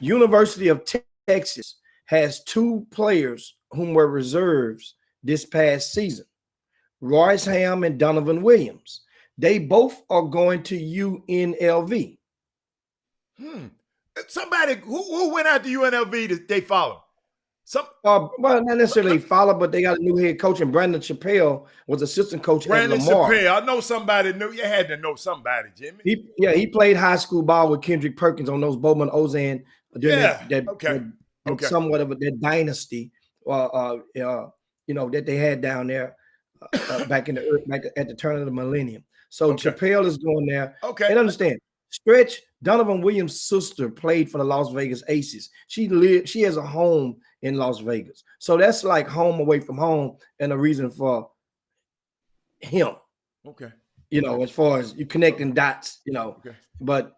University of Texas has 2 players whom were reserves this past season. Royce Ham and Donovan Williams. They both are going to UNLV. Somebody who went out to UNLV that they follow? Well, not necessarily follow, but they got a new head coach, and Brandon Chappelle was assistant coach Brandon at Lamar. Chappelle. I know somebody knew. You had to know somebody, Jimmy. He played high school ball with Kendrick Perkins on those Bowman Ozan. Somewhat of that dynasty, that they had down there back at the turn of the millennium. So Chappelle is going there. Okay, and understand. Stretch, Donovan Williams' sister played for the Las Vegas Aces. She has a home in Las Vegas. So that's like home away from home and a reason for him. Okay. As far as you connecting dots, Okay. But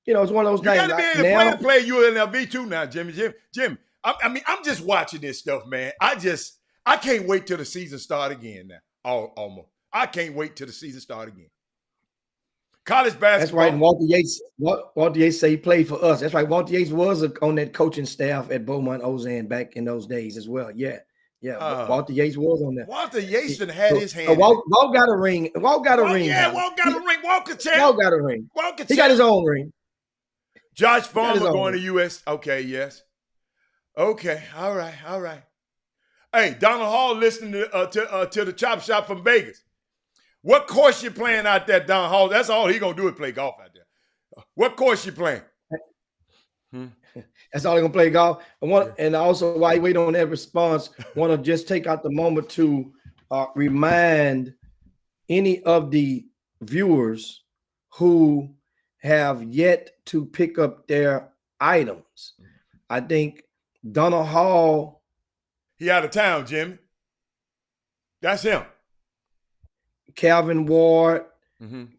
it's one of those things. You got to be able to play UNLV too now, Jimmy. Jim. I mean, I'm just watching this stuff, man. I can't wait till the season start again now. Almost. I can't wait till the season start again. College basketball. That's right. And Walter Yates say he played for us. That's right. Walter Yates was on that coaching staff at Beaumont Ozan back in those days as well. Yeah. Walter Yates was on that. Walter Yates had his hand. Walt got a ring. Walt got a ring. Yeah, Walt got a ring. Walt got a ring. He got his own ring. Josh Farmer going to US. Okay, yes. Okay, all right. Hey, Donald Hall listening to the Chop Shop from Vegas. What course you playing out there, Don Hall? That's all he gonna do is play golf out there. What course you playing? That's all he gonna play golf. And also while you wait on that response, want to just take out the moment to remind any of the viewers who have yet to pick up their items. I think Donald Hall. He out of town, Jimmy. That's him. Calvin Ward,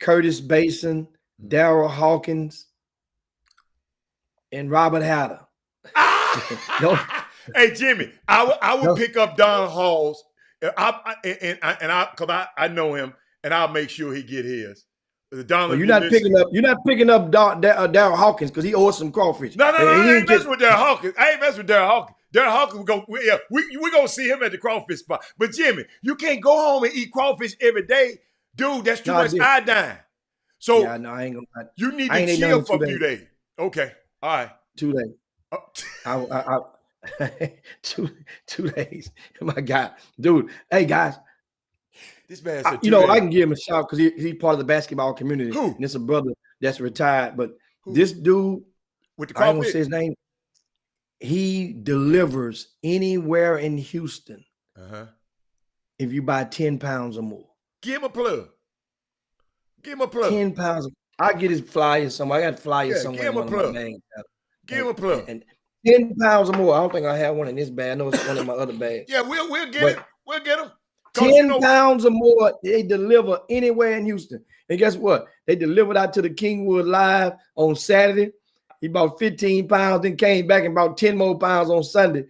Curtis Basin, Daryl Hawkins, and Robert Hatter. Hey, Jimmy, I would pick up Don Hall's, because I know him, and I'll make sure he get his. You're not picking up Daryl Hawkins because he owes some crawfish. No, I ain't messing with Daryl Hawkins. Daryl Hawkins, we're going to see him at the crawfish spot. But, Jimmy, you can't go home and eat crawfish every day. Dude, that's too much iodine. So I ain't gonna. You need to chill for a few days. Okay, all right. 2 days. I 2 days. My God. Dude, hey, guys. This man said I can give him a shout because he's part of the basketball community. Who? And it's a brother that's retired. But this dude, with the I ain't gonna say his name. He delivers anywhere in Houston if you buy 10 pounds or more. Give him a plug. 10 pounds. I get his flyer somewhere. I got flyers somewhere. Give him a plug. Give him a plug. And 10 pounds or more. I don't think I have one in this bag. I know it's one in my other bag. Yeah, we'll get it. We'll get him. 10 pounds or more, they deliver anywhere in Houston. And guess what? They delivered out to the Kingwood Live on Saturday. He bought 15 pounds, then came back and bought 10 more pounds on Sunday.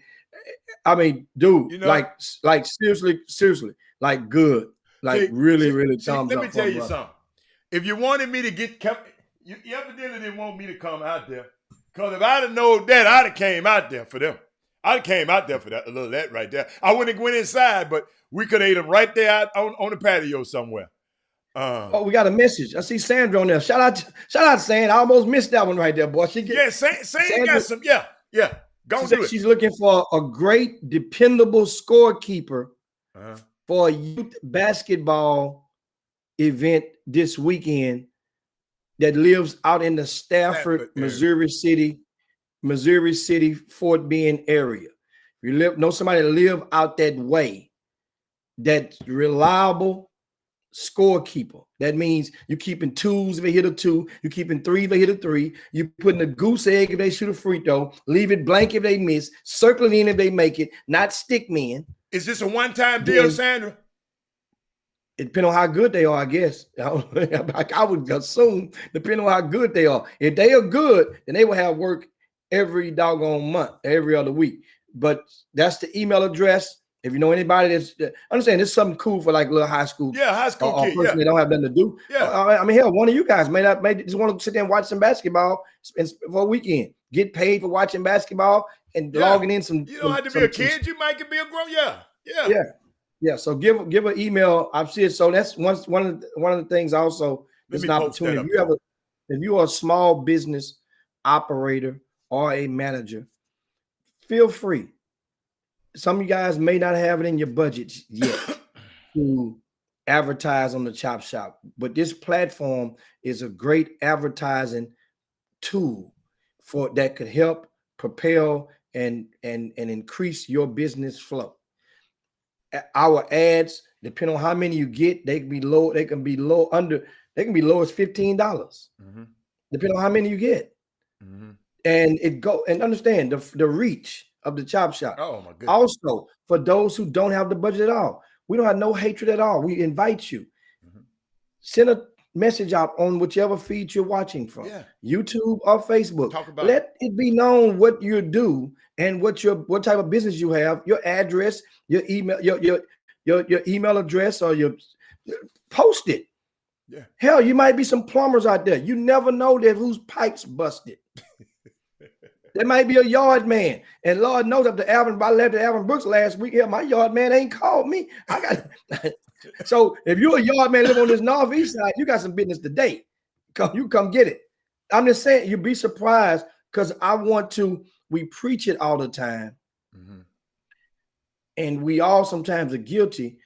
I mean, dude, like seriously, like good. Like really. Let me tell you something. If you wanted me to you evidently didn't want me to come out there. Because if I'd have known that, I'd have came out there for them. I'd have came out there for that, a little that right there. I wouldn't have went inside, but we could have ate them right there out on the patio somewhere. We got a message. I see Sandra on there. Shout out, Sandra. I almost missed that one right there, boy. Sandra got some. Yeah. Go do it. She's looking for a great, dependable scorekeeper for a youth basketball event this weekend that lives out in the Stafford, Missouri City, Fort Bend area. If you know somebody that live out that way, that's reliable scorekeeper. That means you're keeping twos if they hit a two, you're keeping three if they hit a three, you're putting a goose egg if they shoot a free throw, leave it blank if they miss, circle it in if they make it, not stick men. Is this a one-time deal, Sandra? It depends on how good they are, I guess. I would assume, depending on how good they are. If they are good, then they will have work every doggone month, every other week. But that's the email address. If you know anybody that's, understand, it's something cool for like little high school. Yeah, high school kid. Person they don't have nothing to do. Yeah. I mean, hell, one of you guys may just want to sit there and watch some basketball for a weekend. Get paid for watching basketball and logging in some. You don't have to be a kid. You might be a grown. Yeah. Yeah, so give an email. I've seen it. So that's one of the things also Let is me an post that opportunity. up If you there. have if you are a small business operator or a manager, feel free. Some of you guys may not have it in your budget yet to advertise on the Chop Shop, but this platform is a great advertising tool for that could help propel and increase your business flow. Our ads, depending on how many you get, they can be low. They can be low under. They can be low as $15, Mm-hmm. depending on how many you get. Mm-hmm. And it go and understand the reach of the Chop Shop. Oh my goodness. Also, for those who don't have the budget at all, we don't have no hatred at all. We invite you. Mm-hmm. Send a message out on whichever feed you're watching from, Yeah. YouTube or Facebook. Talk about Let it be known what you do and what type of business you have, your address, your email, your email address, or your post it. Yeah. Hell, you might be some plumbers out there. You never know that whose pipes busted. There might be a yard man, and Lord knows if I left the Alvin Brooks last week. Yeah, my yard man ain't called me. I got so if you're a yard man live on this northeast side, you got some business today. Come get it. I'm just saying, you'd be surprised because we preach it all the time, Mm-hmm. and we all sometimes are guilty.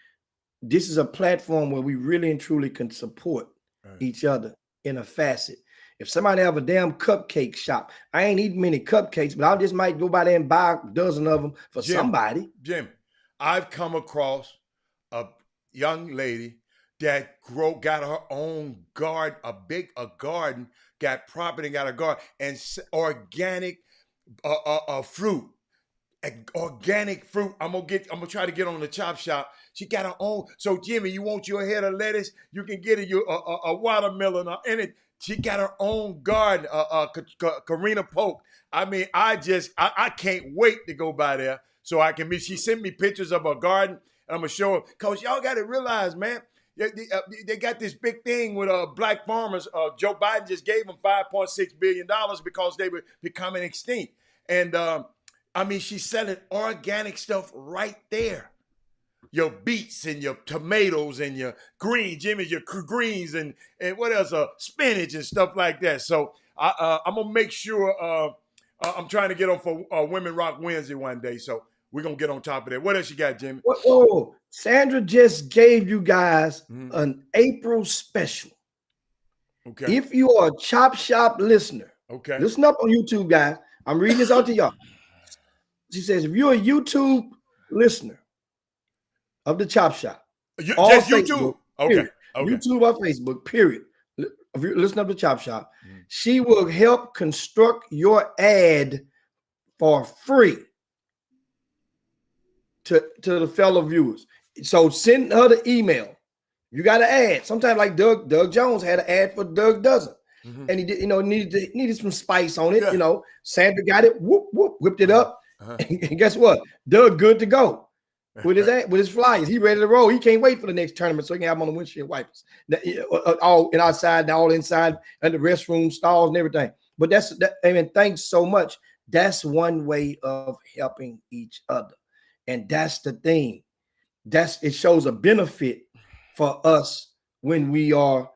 This is a platform where we really and truly can support each other in a facet. If somebody have a damn cupcake shop, I ain't eating many cupcakes, but I just might go by there and buy a dozen of them for somebody. Jim, I've come across a young lady that got her own garden, a garden, got property, got a garden, and organic fruit. Organic fruit. I'm gonna try to get on the Chop Shop. She got her own. So Jimmy, you want your head of lettuce? You can get a watermelon or anything. She got her own garden. Karina Polk. I mean, I can't wait to go by there so I can meet. She sent me pictures of her garden, and I'm gonna show her. Cause y'all got to realize, man, they got this big thing with black farmers. Joe Biden just gave them $5.6 billion because they were becoming extinct. And I mean, she's selling organic stuff right there. Your beets and your tomatoes and your greens, Jimmy, your greens and what else? Spinach and stuff like that. So I'm gonna make sure. I'm trying to get on for Women Rock Wednesday one day. So we're gonna get on top of that. What else you got, Jimmy? Whoa. Sandra just gave you guys an April special. Okay. If you are a Chop Shop listener, okay, listen up on YouTube, guys. I'm reading this out to y'all. She says, if you're a YouTube listener of the Chop Shop, just YouTube, okay, YouTube or Facebook, period. If you listen up to Chop Shop, she will help construct your ad for free to the fellow viewers. So send her the email. You got an ad. Sometimes like Doug Jones had an ad for Doug Dozen. And he did, needed some spice on it. Yeah. Sandra got it, whipped it up. And guess what? Doug good to go with his flyers. He ready to roll. He can't wait for the next tournament so he can have them on the windshield wipers. All outside, all inside, and the restroom stalls and everything. But that's I mean, thanks so much. That's one way of helping each other. And that's the thing. It shows a benefit for us when we are,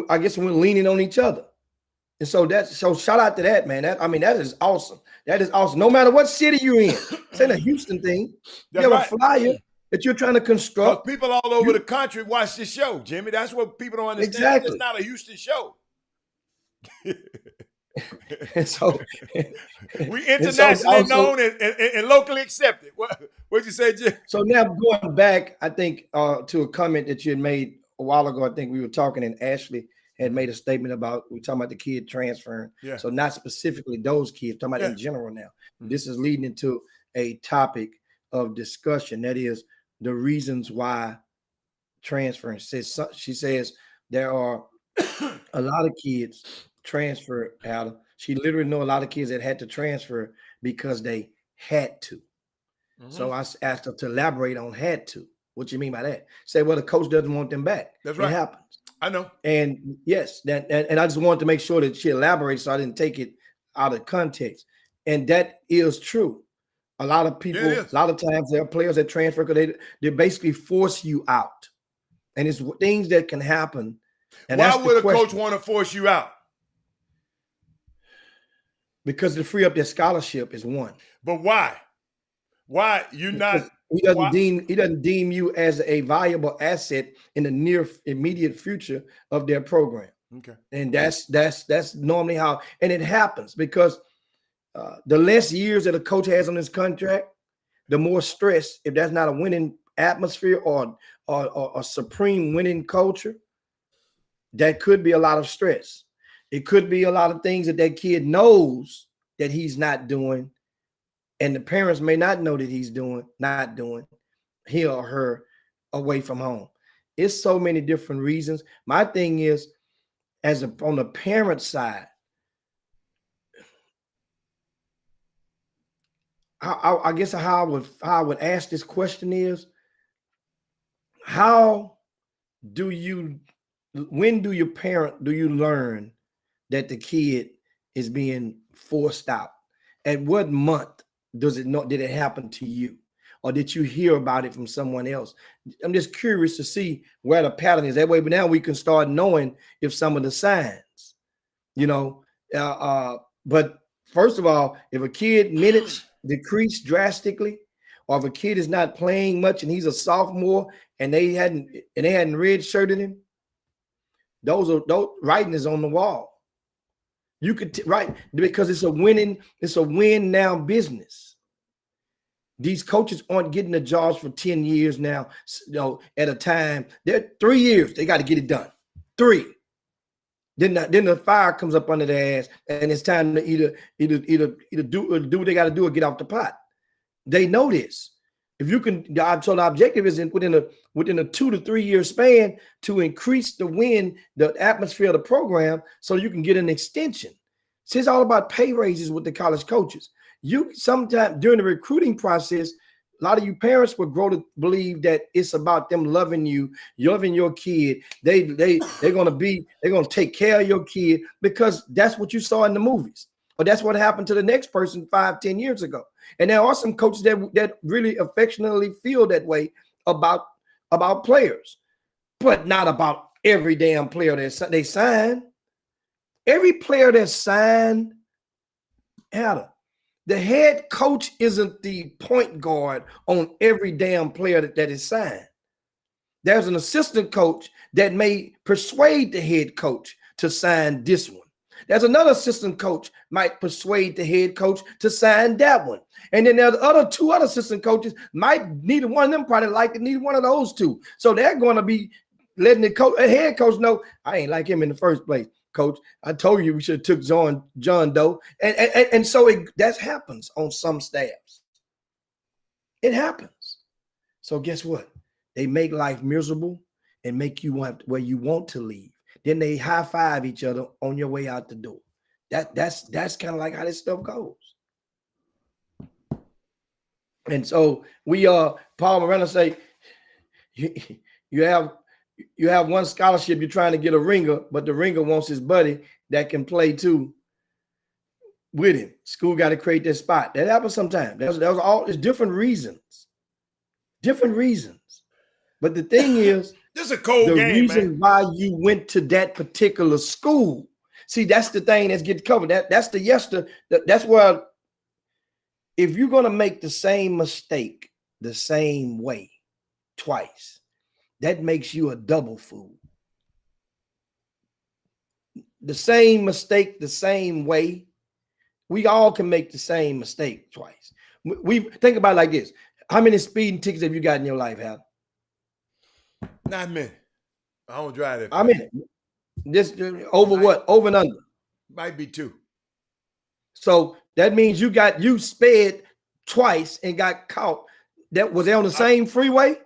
I guess, when we're leaning on each other. And so shout out to that, man. That is awesome. That is awesome. No matter what city you're in, it's in a Houston thing. You have a flyer that you're trying to construct. People all over the country watch this show, Jimmy. That's what people don't understand. Exactly. It's not a Houston show. And so we internationally known and locally accepted. What'd you say, Jim? So now going back, I think to a comment that you had made a while ago. I think we were talking, and Ashley had made a statement about, we talking about the kid transferring. Yeah. So not specifically those kids, talking about in general now. This is leading into a topic of discussion. That is the reasons why transferring. She says there are a lot of kids transfer out. She literally know a lot of kids that had to transfer because they had to. So I asked her to elaborate on had to. What you mean by that? Say, well, the coach doesn't want them back. That's right. It happens. I know. And yes, and I just wanted to make sure that she elaborated so I didn't take it out of context. And that is true. A lot of Yeah, people, it a is. lot of times there are players that transfer because they basically force you out. And it's things that can happen. And Why that's the would a coach question. want to force you out? Because to free up their scholarship is one. But why? Why you not? Because he Why? doesn't deem you as a valuable asset in the near immediate future of their program. Okay. And that's normally how, and it happens because the less years that a coach has on his contract, the more stress. If that's not a winning atmosphere or a supreme winning culture, that could be a lot of stress. It could be a lot of things that kid knows that he's not doing, and the parents may not know that he's not doing, he or her, away from home. It's so many different reasons. My thing is, on the parent side, I guess how I would ask this question is, when do you learn that the kid is being forced out? At what month did it happen to you? Or did you hear about it from someone else? I'm just curious to see where the pattern is. That way, but now we can start knowing if some of the signs, but first of all, if a kid minutes decrease drastically, or if a kid is not playing much and he's a sophomore and they hadn't redshirted him, those writing is on the wall. You could right, because it's a win now business. These coaches aren't getting the jobs for 10 years now, at a time. They're 3 years. They got to get it done. 3. Then the fire comes up under their ass, and it's time to either do what they got to do or get off the pot. They know this. If you can, so the objective is within a 2 to 3 year span to increase the atmosphere of the program, so you can get an extension. See, it's all about pay raises with the college coaches. You sometimes during the recruiting process, a lot of you parents would grow to believe that it's about them loving you, loving your kid. They're gonna take care of your kid because that's what you saw in the movies, or that's what happened to the next person 5-10 years ago. And there are some coaches that really affectionately feel that way about players, but not about every damn player that they sign. Every player that's signed, Adam, the head coach isn't the point guard on every damn player that is signed. There's an assistant coach that may persuade the head coach to sign this one. There's another assistant coach might persuade the head coach to sign that one. And then there's two other assistant coaches might neither one of them probably like it, neither one of those two. So they're going to be letting the head coach know, I ain't like him in the first place. Coach, I told you we should have took John Doe. And so that happens on some staffs. It happens. So guess what? They make life miserable and make you want where you want to leave. Then they high five each other on your way out the door. That's kind of like how this stuff goes. And so Paul Moreno say, you have one scholarship, you're trying to get a ringer, but the ringer wants his buddy that can play too with him. School got to create that spot. That happens sometimes. There's different reasons. But the thing is, this is a cold game, reason man. why you went to that particular school. See, that's the thing that's getting covered. That's where, if you're going to make the same mistake the same way twice, that makes you a double fool. The same mistake the same way, we all can make the same mistake twice. We think about it like this. How many speeding tickets have you got in your life, Hal? Not many. I don't drive that. I mean, this over what? Over and under. Might be 2. So that means you sped twice and got caught. That was they on the same freeway?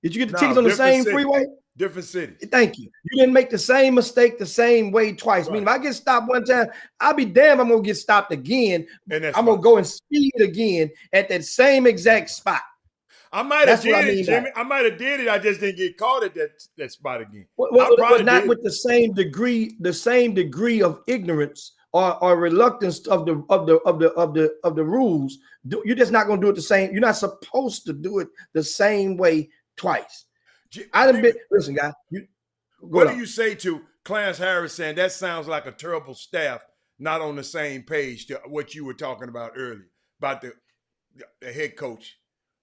Did you get the tickets on the same freeway? Different cities. Thank you. You didn't make the same mistake the same way twice. Right. I mean, if I get stopped one time, I'll be damned I'm going to get stopped again. And I'm going to go and speed again at that same exact spot. I might have did it, Jimmy. I might have did it. I just didn't get caught at that spot again. Well, but not with the same degree of ignorance or reluctance of the rules, you're just not going to do it the same. You're not supposed to do it the same way twice. I done been, listen, guys. What do you say to Clarence Harris saying that sounds like a terrible staff not on the same page to what you were talking about earlier about the head coach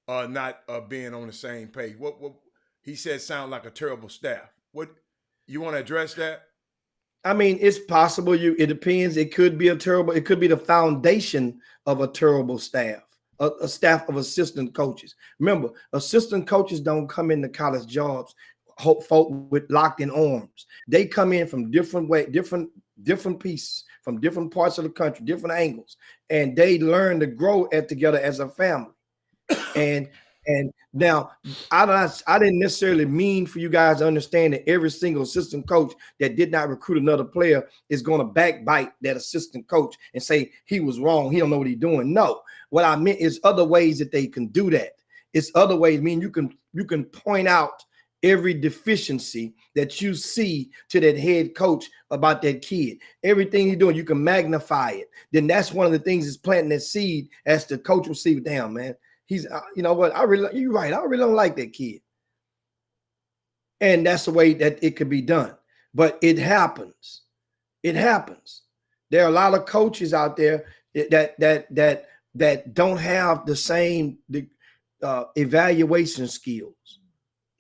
not being on the same page? What he said sound like a terrible staff. What you want to address that? I mean, it's possible. It depends. It could be it could be the foundation of a terrible staff, a staff of assistant coaches. Remember, assistant coaches don't come into college jobs folk with locked in arms. They come in from different pieces, from different parts of the country, different angles, and they learn to grow together as a family. And now I didn't necessarily mean for you guys to understand that every single assistant coach that did not recruit another player is going to backbite that assistant coach and say he was wrong, he don't know what he's doing. No, what I meant is other ways that they can do that. It's other ways. I mean, you can point out every deficiency that you see to that head coach about that kid. Everything he's doing, you can magnify it. Then that's one of the things is planting that seed as the coach will see, damn, man. He's, you know what? You're right. I really don't like that kid. And that's the way that it could be done. But it happens. It happens. There are a lot of coaches out there that don't have the same evaluation skills.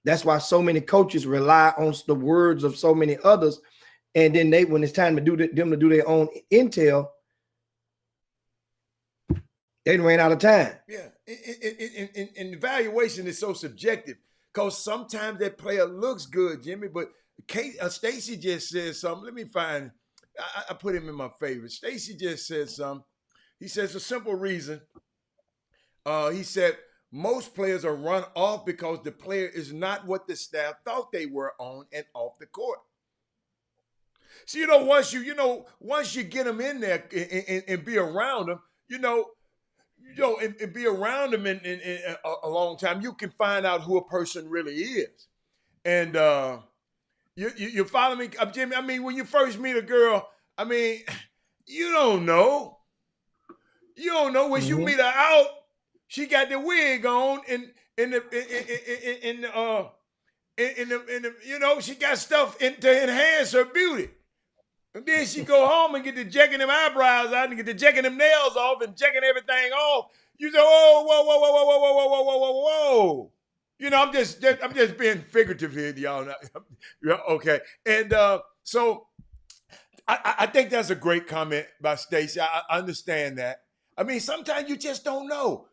That's why so many coaches rely on the words of so many others. And then when it's time to do them to do their own intel, they ran out of time. Yeah. And evaluation is so subjective because sometimes that player looks good, Jimmy, but Stacy just said something. Let me find, I put him in my favorite. Stacy just said something. He says a simple reason. He said, most players are run off because the player is not what the staff thought they were on and off the court. So, once you get them in there and be around them, and be around them in a long time, you can find out who a person really is. And you follow me, Jimmy? I mean, when you first meet a girl, I mean, you don't know. You don't know when you meet her out. She got the wig on, and she got stuff to enhance her beauty. And then she go home and get to checking them eyebrows out and get to checking them nails off and checking everything off. You say, oh, whoa. I'm just being figurative here, y'all. Okay. And so I think that's a great comment by Stacey. I understand that. I mean, sometimes you just don't know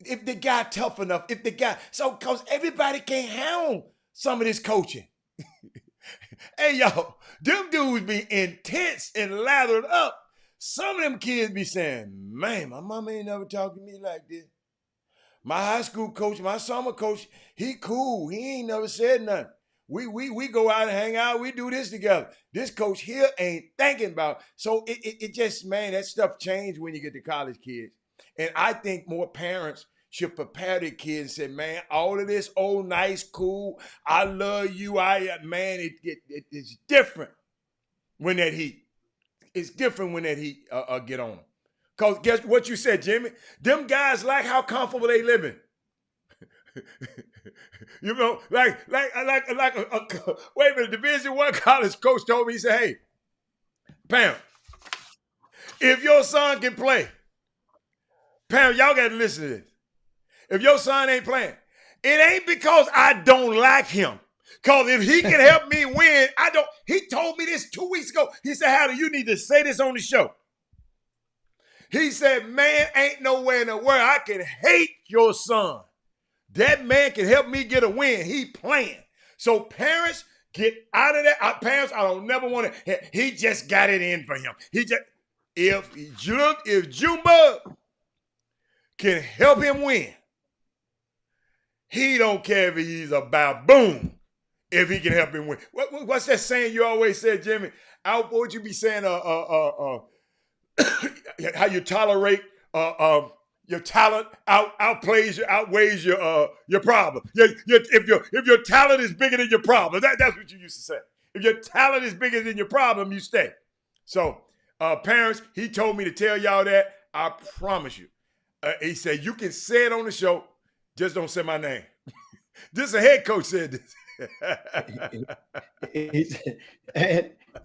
if the guy tough enough, because everybody can't handle some of this coaching. Hey, y'all, them dudes be intense and lathered up. Some of them kids be saying, man, my mama ain't never talked to me like this. My high school coach, my summer coach, he cool. He ain't never said nothing. We go out and hang out. We do this together. This coach here ain't thinking about. So it just, man, that stuff changed when you get to college kids. And I think more parents should prepare their kids and say, man, all of this old, nice, cool, I love you, it's different when that heat. It's different when that heat get on them. Because guess what you said, Jimmy? Them guys like how comfortable they living. Like wait a minute, Division I college coach told me, he said, hey, Pam, if your son can play, Pam, y'all got to listen to this. If your son ain't playing, it ain't because I don't like him. Because if he can help me win, he told me this 2 weeks ago. He said, Howdy, you need to say this on the show. He said, man, ain't nowhere in the world I can hate your son. That man can help me get a win. He playing. So parents, get out of that. Parents, I don't never want to. He just got it in for him. If Junebug can help him win, he don't care if he's a baboon if he can help him win. What's that saying you always said, Jimmy? What would you be saying? How you tolerate your talent outweighs your problem. If your talent is bigger than your problem, that's what you used to say. If your talent is bigger than your problem, you stay. So parents, he told me to tell y'all that. I promise you. He said, you can say it on the show, just don't say my name. This a head coach said this.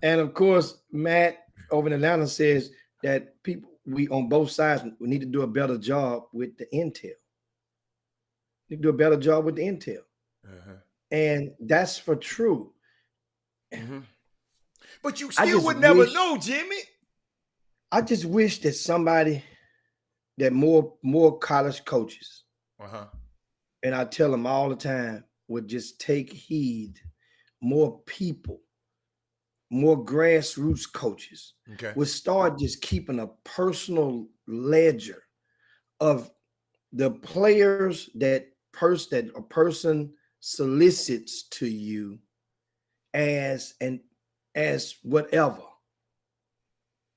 and of course, Matt over in Atlanta says that we on both sides, we need to do a better job with the intel. We need to do a better job with the intel. And that's for true. But you still would never know, Jimmy. I just wish that somebody, that more college coaches, and I tell them all the time, would just take heed. More people, more grassroots coaches would start just keeping a personal ledger of the players that a person solicits to you as whatever.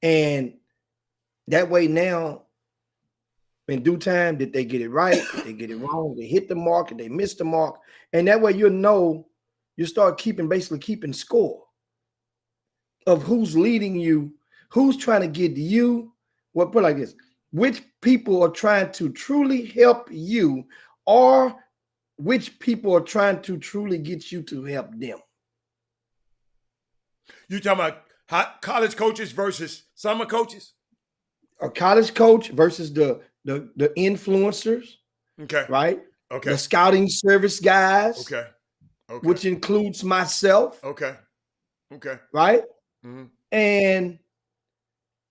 And that way now, in due time, did they get it right? Did they get it wrong? They hit the mark, and they missed the mark. And that way you start basically keeping score of who's leading you, who's trying to get you. Put it like this: which people are trying to truly help you, or which people are trying to truly get you to help them. You talking about college coaches versus summer coaches? A college coach versus the influencers. Okay. Right? Okay. The scouting service guys. Okay. Which includes myself. Okay. Right? And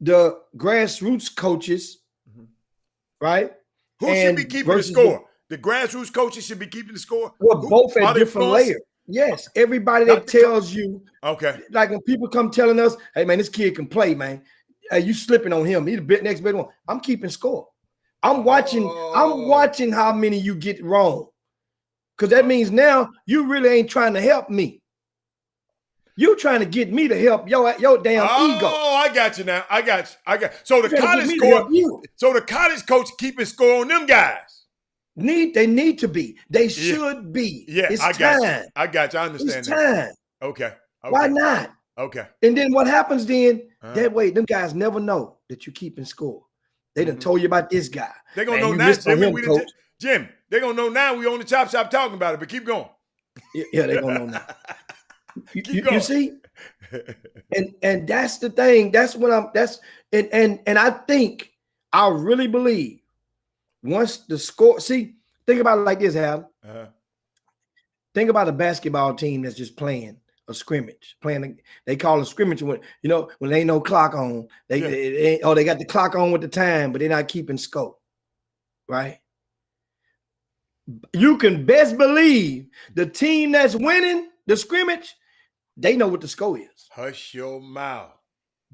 the grassroots coaches. Right? Who should be keeping the score? The grassroots coaches should be keeping the score? Well, both at different layers. Yes. Everybody that tells you. Okay. Like when people come telling us, hey, man, this kid can play, man. Hey, you slipping on him. He's the next big one. I'm keeping score. I'm watching how many you get wrong. Because that means now you really ain't trying to help me. You're trying to get me to help your damn ego. Oh, I got you now. I got you. So the college coach keeping score on them guys. They need to be. They should be. Yeah, it's I time. got you. I got you. I understand it's that. Time. Okay. Why not? Okay. And then what happens then? That way, them guys never know that you're keeping score. They done told you about this guy. They're going to know now, Jim. They're going to know now we on the Chop Shop talking about it, but keep going. Yeah, they're going to know now. You see? And that's the thing. That's what and I think, I really believe, once the score, think about it like this, Hal. Think about a basketball team that's just playing a scrimmage, they call a scrimmage when there ain't no clock on. They got the clock on with the time, but they're not keeping score, right? You can best believe the team that's winning the scrimmage, they know what the score is. Hush your mouth.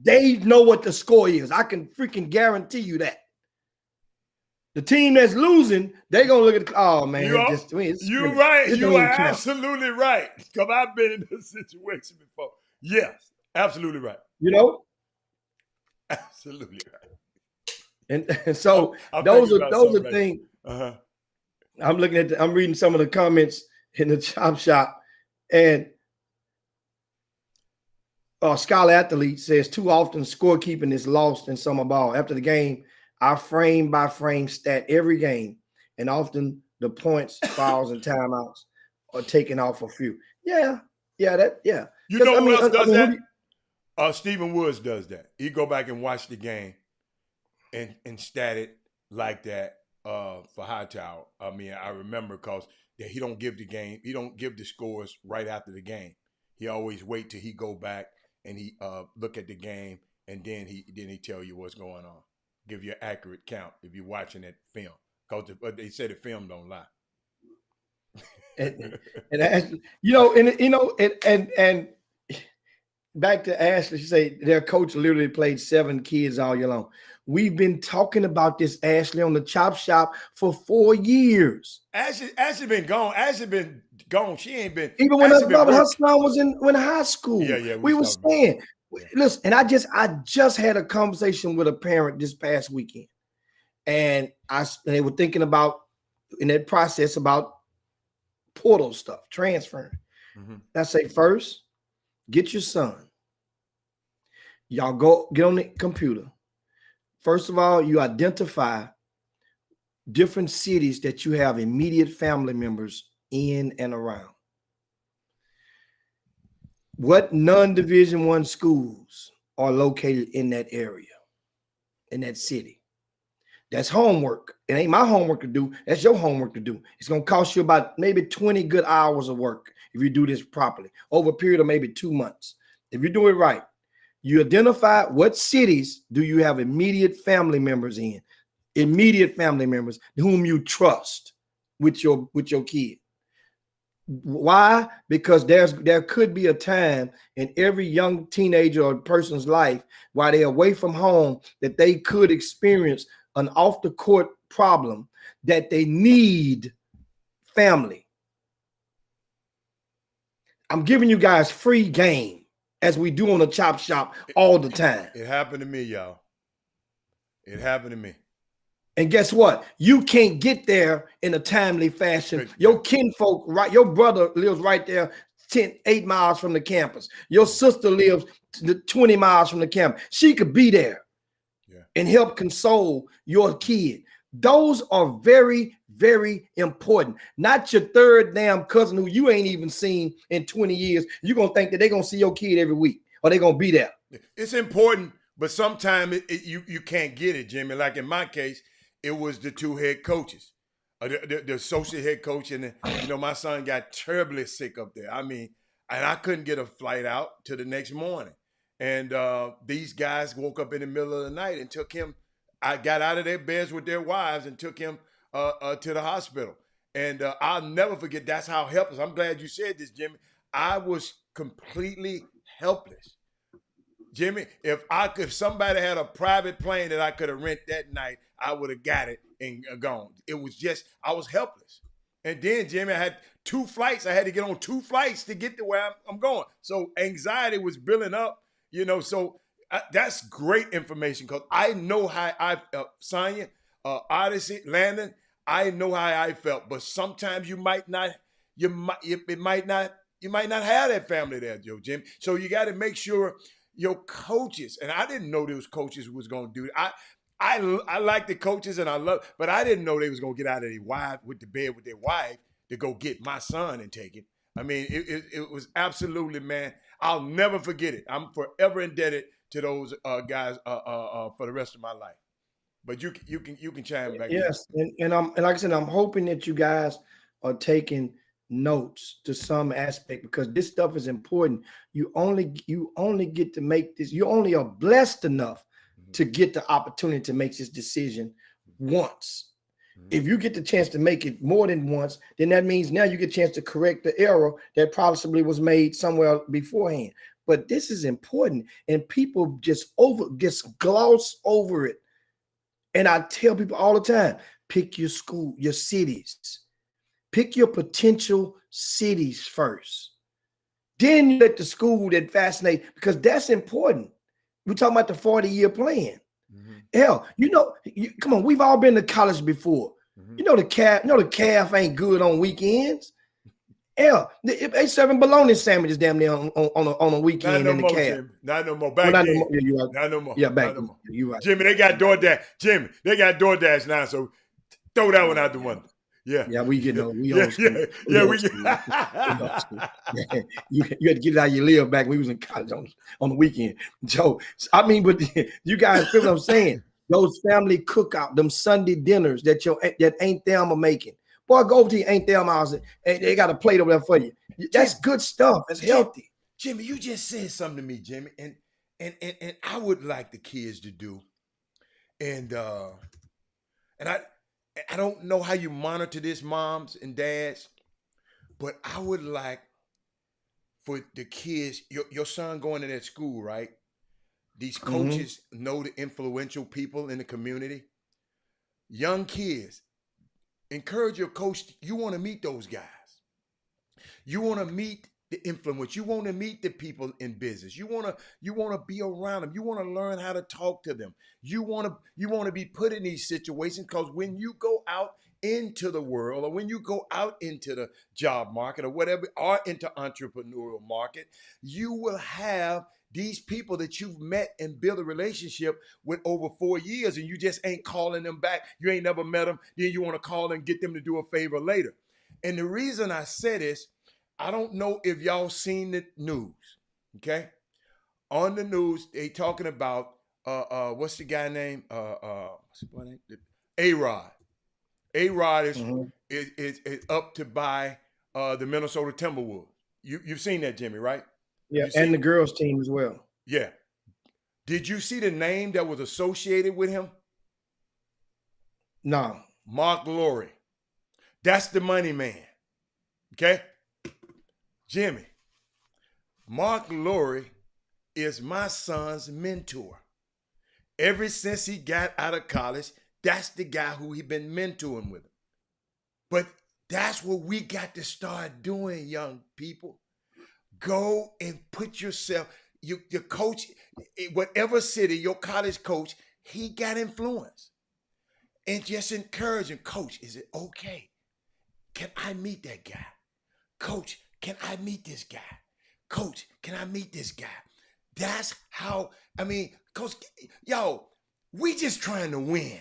They know what the score is. I can freaking guarantee you that. The team that's losing, they're gonna look at man. You're right. You are absolutely right. Because I've been in this situation before. Yes, absolutely right. Absolutely right. And so those are things. I'm reading some of the comments in the Chop Shop, and Scholar Athlete says too often scorekeeping is lost in summer ball. After the game, I frame by frame stat every game, and often the points, fouls, and timeouts are taken off a few. Yeah. You know who else does that? Stephen Woods does that. He go back and watch the game and stat it like that for Hightower. I mean, I remember because he don't give the scores right after the game. He always wait till he go back and he look at the game, and then he tell you what's going on. Give you an accurate count if you're watching that film. Because they say the film don't lie. and back to Ashley, she said their coach literally played 7 kids all year long. We've been talking about this, Ashley, on the Chop Shop for 4 years. Ashley been gone. Ashley been gone. She ain't been. Even when her son was in high school. Yeah. We were saying. Listen, and I just had a conversation with a parent this past weekend, and they were thinking about in that process about portal stuff, transferring. I say, first, get your son Y'all go get on the computer. First of all, you identify different cities that you have immediate family members in and around. What non-division one schools are located in that area, in that city? That's homework. It ain't my homework to do. That's your homework to do. It's going to cost you about maybe 20 good hours of work if you do this properly over a period of maybe 2 months. If you do it right, you identify what cities do you have immediate family members in, immediate family members whom you trust with your kid. Why? Because there could be a time in every young teenager or person's life while they're away from home that they could experience an off the court problem that they need family. I'm giving you guys free game as we do on the Chop Shop all the time. It happened to me, y'all. It happened to me. And guess what? You can't get there in a timely fashion. Your kinfolk, right? Your brother lives right there 8 miles from the campus. Your sister lives 20 miles from the campus. She could be there and help console your kid. Those are very, very important. Not your third damn cousin who you ain't even seen in 20 years. You're going to think that they're going to see your kid every week or they're going to be there. It's important, but sometimes you can't get it, Jimmy. Like in my case, it was the two head coaches, the associate head coach. And, my son got terribly sick up there. I mean, and I couldn't get a flight out till the next morning. And these guys woke up in the middle of the night and took him. I got out of their beds with their wives and took him to the hospital. And I'll never forget, that's how helpless. I'm glad you said this, Jimmy. I was completely helpless. Jimmy, if somebody had a private plane that I could have rented that night, I would have got it and gone. It was just, I was helpless. And then, Jimmy, I had 2 flights. I had to get on 2 flights to get to where I'm going. So anxiety was building up, so that's great information because I know how I felt. Sonya, Odyssey, Landon, I know how I felt. But sometimes you might not have that family there, Jimmy. So you got to make sure your coaches, and I didn't know those coaches was going to do it. I like the coaches and I love, but I didn't know they was going to get out of their wife with their wife to go get my son and take it. I mean, it was absolutely, man. I'll never forget it. I'm forever indebted to those guys for the rest of my life. But you can chime back. Yes, and like I said, I'm hoping that you guys are taking notes to some aspect because this stuff is important. You only get to make this. You only are blessed enough to get the opportunity to make this decision once. If you get the chance to make it more than once, then that means now you get a chance to correct the error that possibly was made somewhere beforehand. But this is important, and people just gloss over it. And I tell people all the time, pick your school, your cities. Pick your potential cities first. Then you let the school that fascinate, because that's important. We're talking about the 40-year plan. Hell, come on, we've all been to college before. The calf ain't good on weekends. Hell, they serving bologna sandwiches damn near on a weekend in the calf. Jimmy. Not no more. Back then. Not no more. Yeah, back then. You're right. Jimmy, they got DoorDash. Jimmy, they got DoorDash now, so throw that one out the window. Yeah, we get no. We old school. You had to get it out of your live back when we was in college on the weekend. So I mean, but you guys feel what I'm saying? Those family cookout, them Sunday dinners that Aunt Thelma making. Boy, go over to your Aunt Thelma house and they got a plate over there for you. That's good stuff. That's healthy. Jimmy, you just said something to me, Jimmy, and I would like the kids to do, and I don't know how you monitor this, moms and dads, but I would like for the kids, your son going to that school, right? These coaches know the influential people in the community. Young kids, encourage your coach. You want to meet those guys. You want to meet the influence. You want to meet the people in business. You want to be around them. You want to learn how to talk to them. You want to be put in these situations because when you go out into the world or when you go out into the job market or whatever, or into entrepreneurial market, you will have these people that you've met and built a relationship with over 4 years, and you just ain't calling them back. You ain't never met them. Then you want to call and get them to do a favor later. And the reason I say this, I don't know if y'all seen the news, okay? On the news, they talking about what's the guy name? A-Rod. A-Rod is up to buy the Minnesota Timberwolves. You've seen that, Jimmy, right? Yeah, and the girls team as well. Yeah. Did you see the name that was associated with him? No. Mark Lowry. That's the money man. Okay? Jimmy, Mark Lowry is my son's mentor. Ever since he got out of college, that's the guy who he been mentoring with him. But that's what we got to start doing, young people. Go and put yourself, your coach, whatever city, your college coach, he got influence. And just encourage him. Coach, is it okay? Can I meet that guy? Coach, can I meet this guy? Coach, can I meet this guy? That's how, Coach, yo, we just trying to win.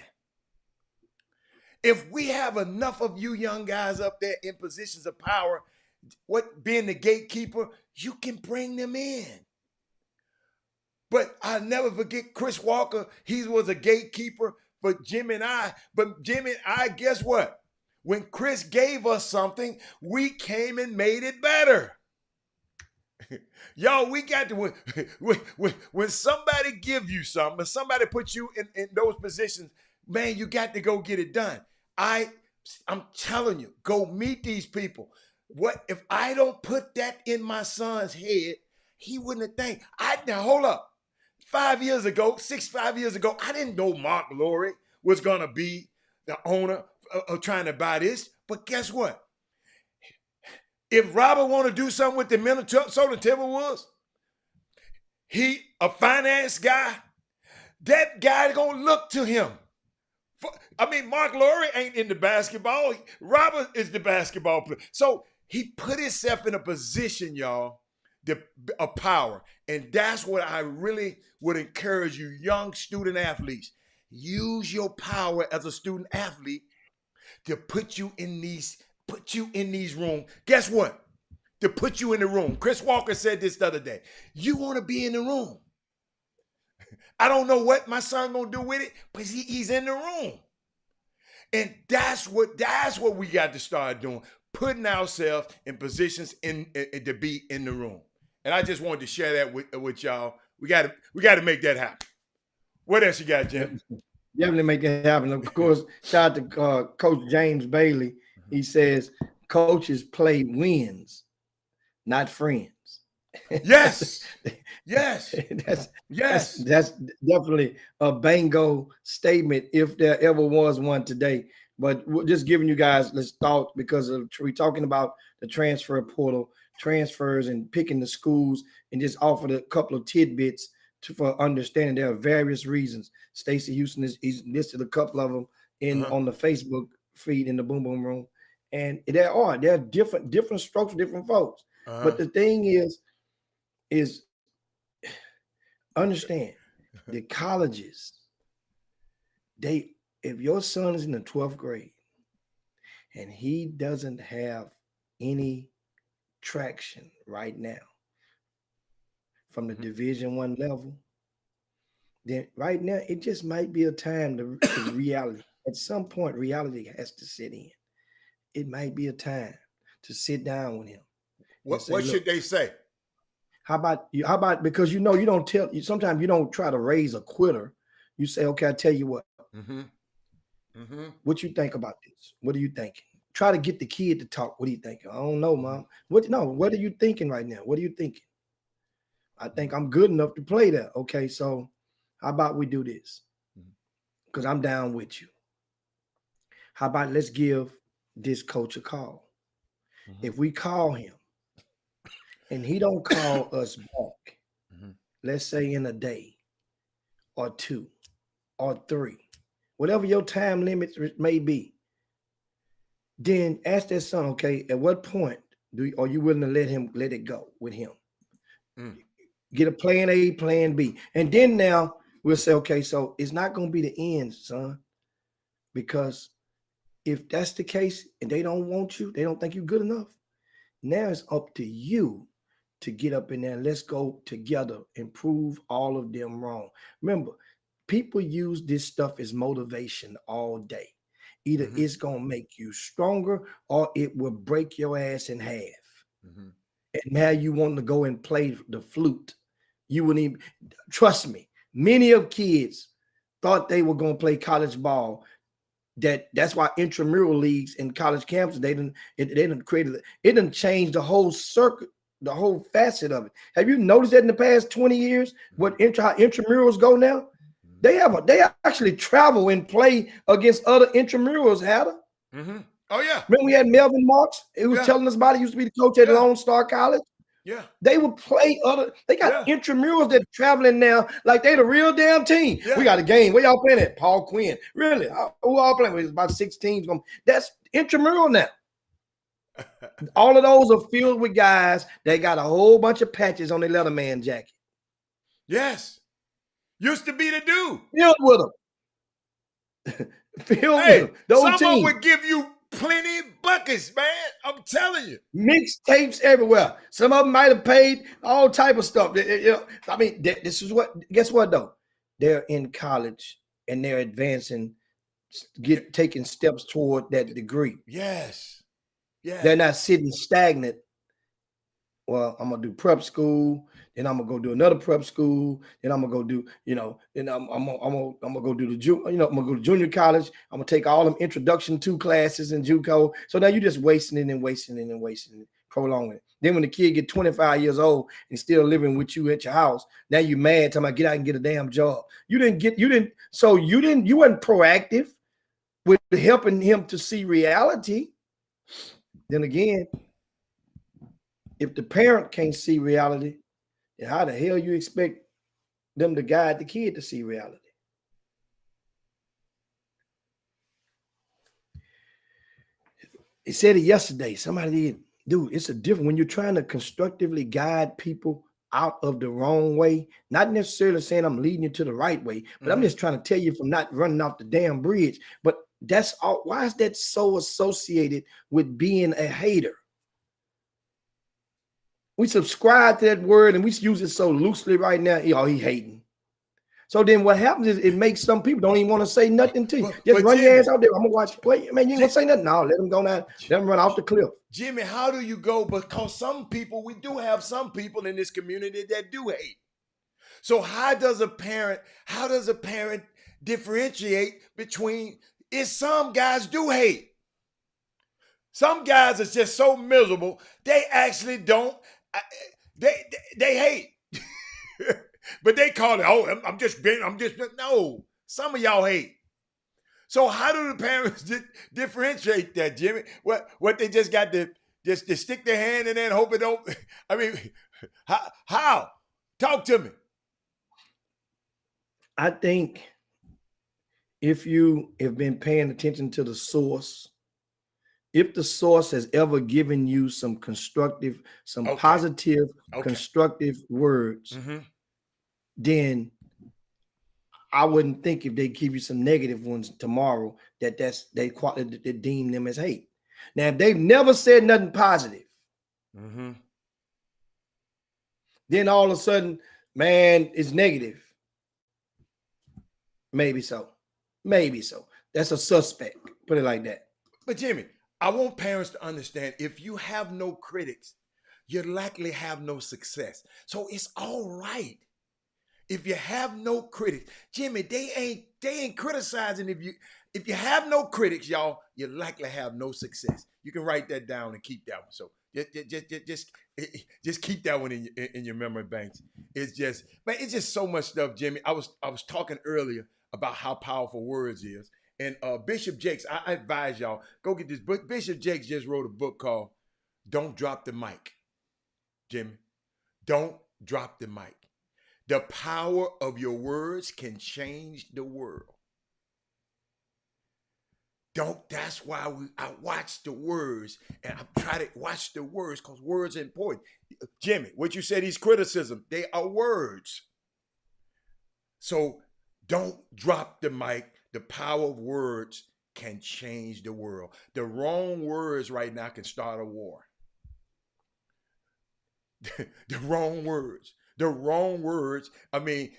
If we have enough of you young guys up there in positions of power, being the gatekeeper, you can bring them in. But I'll never forget Chris Walker. He was a gatekeeper for Jim and I. But Jim and I, guess what? When Chris gave us something, we came and made it better. Yo, we got to, when somebody give you something, when somebody puts you in those positions, man, you got to go get it done. I'm telling you, go meet these people. What if I don't put that in my son's head, he wouldn't think. Now hold up. 5 years ago, 5 years ago, I didn't know Mark Lowry was gonna be the owner of trying to buy this. But guess what? If Robert want to do something with the Minnesota Timberwolves, he a finance guy, that guy gonna look to him. Mark Lowry ain't in the basketball. Robert is the basketball player. So he put himself in a position, y'all, of power. And that's what I really would encourage you, young student athletes. Use your power as a student athlete to put you in these rooms. Guess what? To put you in the room. Chris Walker said this the other day. You want to be in the room. I don't know what my son gonna do with it, but he's in the room. And that's what we got to start doing, putting ourselves in positions to be in the room. And I just wanted to share that with y'all. We got to make that happen. What else you got, Jim? Definitely make that happen. Of course, shout out to Coach James Bailey. He says coaches play wins, not friends. Yes. Yes. That's definitely a bingo statement if there ever was one today. But we're just giving you guys this thought because we're talking about the transfer portal, transfers, and picking the schools, and just offered a couple of tidbits for understanding there are various reasons. Stacey Houston he's listed a couple of them on the Facebook feed in the Boom Boom Room, and there are different strokes for different folks. But the thing is understand the colleges, if your son is in the 12th grade and he doesn't have any traction right now from the Division I level, then right now it just might be a time to reality. At some point, reality has to sit in. It might be a time to sit down with him. What should they say? How about because you don't tell you sometimes you don't try to raise a quitter. You say, okay, I tell you what. What you think about this? What are you thinking? Try to get the kid to talk. What are you thinking? I don't know, Mom. What are you thinking right now? What are you thinking? I think I'm good enough to play that. Okay, so how about we do this? Because I'm down with you. How about let's give this coach a call? If we call him and he don't call us back, let's say in a day or 2 or 3, whatever your time limit may be, then ask that son, okay, at what point are you willing to let it go with him? Get a plan A, plan B. And then now we'll say, okay, so it's not going to be the end, son, because if that's the case and they don't want you, they don't think you're good enough, now it's up to you to get up in there and let's go together and prove all of them wrong. Remember, people use this stuff as motivation all day. Either Mhm. it's going to make you stronger or it will break your ass in half. Mhm. And now you want to go and play the flute. You wouldn't even trust me. Many of kids thought they were going to play college ball. That's why intramural leagues in college campuses they didn't create it didn't change the whole circuit, the whole facet of it. Have you noticed that in the past 20 years? What how intramurals go now? Mhm. They actually travel and play against other intramurals, Hatter. Mhm. Oh yeah. Remember we had Melvin Marks, who was Yeah. telling us about it. He used to be the coach at Yeah. Lone Star College. Yeah. They would play they got Yeah. intramurals that are traveling now like they the real damn team. We Yeah. got a game. Where y'all playing at? Paul Quinn. Really? Who all playing? It's about 6 teams. That's intramural now. All of those are filled with guys that got a whole bunch of patches on their Letterman jacket. Yes. Used to be the dude. Filled with them. Filled with Hey, them. The whole some of them team. would give you plenty buckets, man. I'm telling you. Mixtapes everywhere. Some of them might have paid all type of stuff. You know, I mean, this is what. Guess what though? They're in college and they're advancing, taking steps toward that degree. Yes. Yeah. They're not sitting stagnant. Well, I'm gonna do prep school, then I'm gonna go do another prep school, then I'm gonna go do, then I'm gonna go do I'm gonna go to junior college. I'm gonna take all them introduction to classes in JUCO. So now you're just wasting it and wasting it and wasting it, prolonging it. Then when the kid get 25 years old and still living with you at your house, now you mad, talking about get out and get a damn job. You weren't proactive with helping him to see reality. Then again, if the parent can't see reality, then how the hell you expect them to guide the kid to see reality? It said it yesterday. Somebody did. Dude, it's a different when you're trying to constructively guide people out of the wrong way, not necessarily saying I'm leading you to the right way, but I'm just trying to tell you from not running off the damn bridge. But that's all. Why is that so associated with being a hater? We subscribe to that word and we use it so loosely right now. Oh, he hating. So then what happens is it makes some people don't even want to say nothing to you. Just run your ass out there. I'm gonna watch. Wait, man, you ain't gonna say nothing. No, let them go now. Let them run off the cliff. Jimmy, how do you go? Because we do have some people in this community that do hate. So how does a parent differentiate between some guys do hate? Some guys are just so miserable, they actually don't, they hate. But they call it, oh, no. Some of y'all hate. So how do the parents differentiate that, Jimmy? What they just got to just stick their hand in there and hope it don't, I mean, how? Talk to me. I think if you have been paying attention to the source, if the source has ever given you some constructive, positive, constructive words, then I wouldn't think if they give you some negative ones tomorrow that they deem them as hate. Now, if they've never said nothing positive, then all of a sudden, man, it's negative. Maybe so. Maybe so. That's a suspect. Put it like that. But Jimmy, I want parents to understand if you have no critics, you likely have no success. So it's all right. If you have no critics, Jimmy, they ain't criticizing. If you have no critics, y'all, you likely have no success. You can write that down and keep that one. So just keep that one in your memory banks. It's just so much stuff, Jimmy. I was talking earlier about how powerful words is. And Bishop Jakes, I advise y'all, go get this book. Bishop Jakes just wrote a book called Don't Drop the Mic. Jimmy, don't drop the mic. The power of your words can change the world. That's why I watch the words, and I try to watch the words because words are important. Jimmy, what you said, these criticism, they are words. So don't drop the mic. The power of words can change the world. The wrong words right now can start a war. The wrong words. The wrong words. I mean,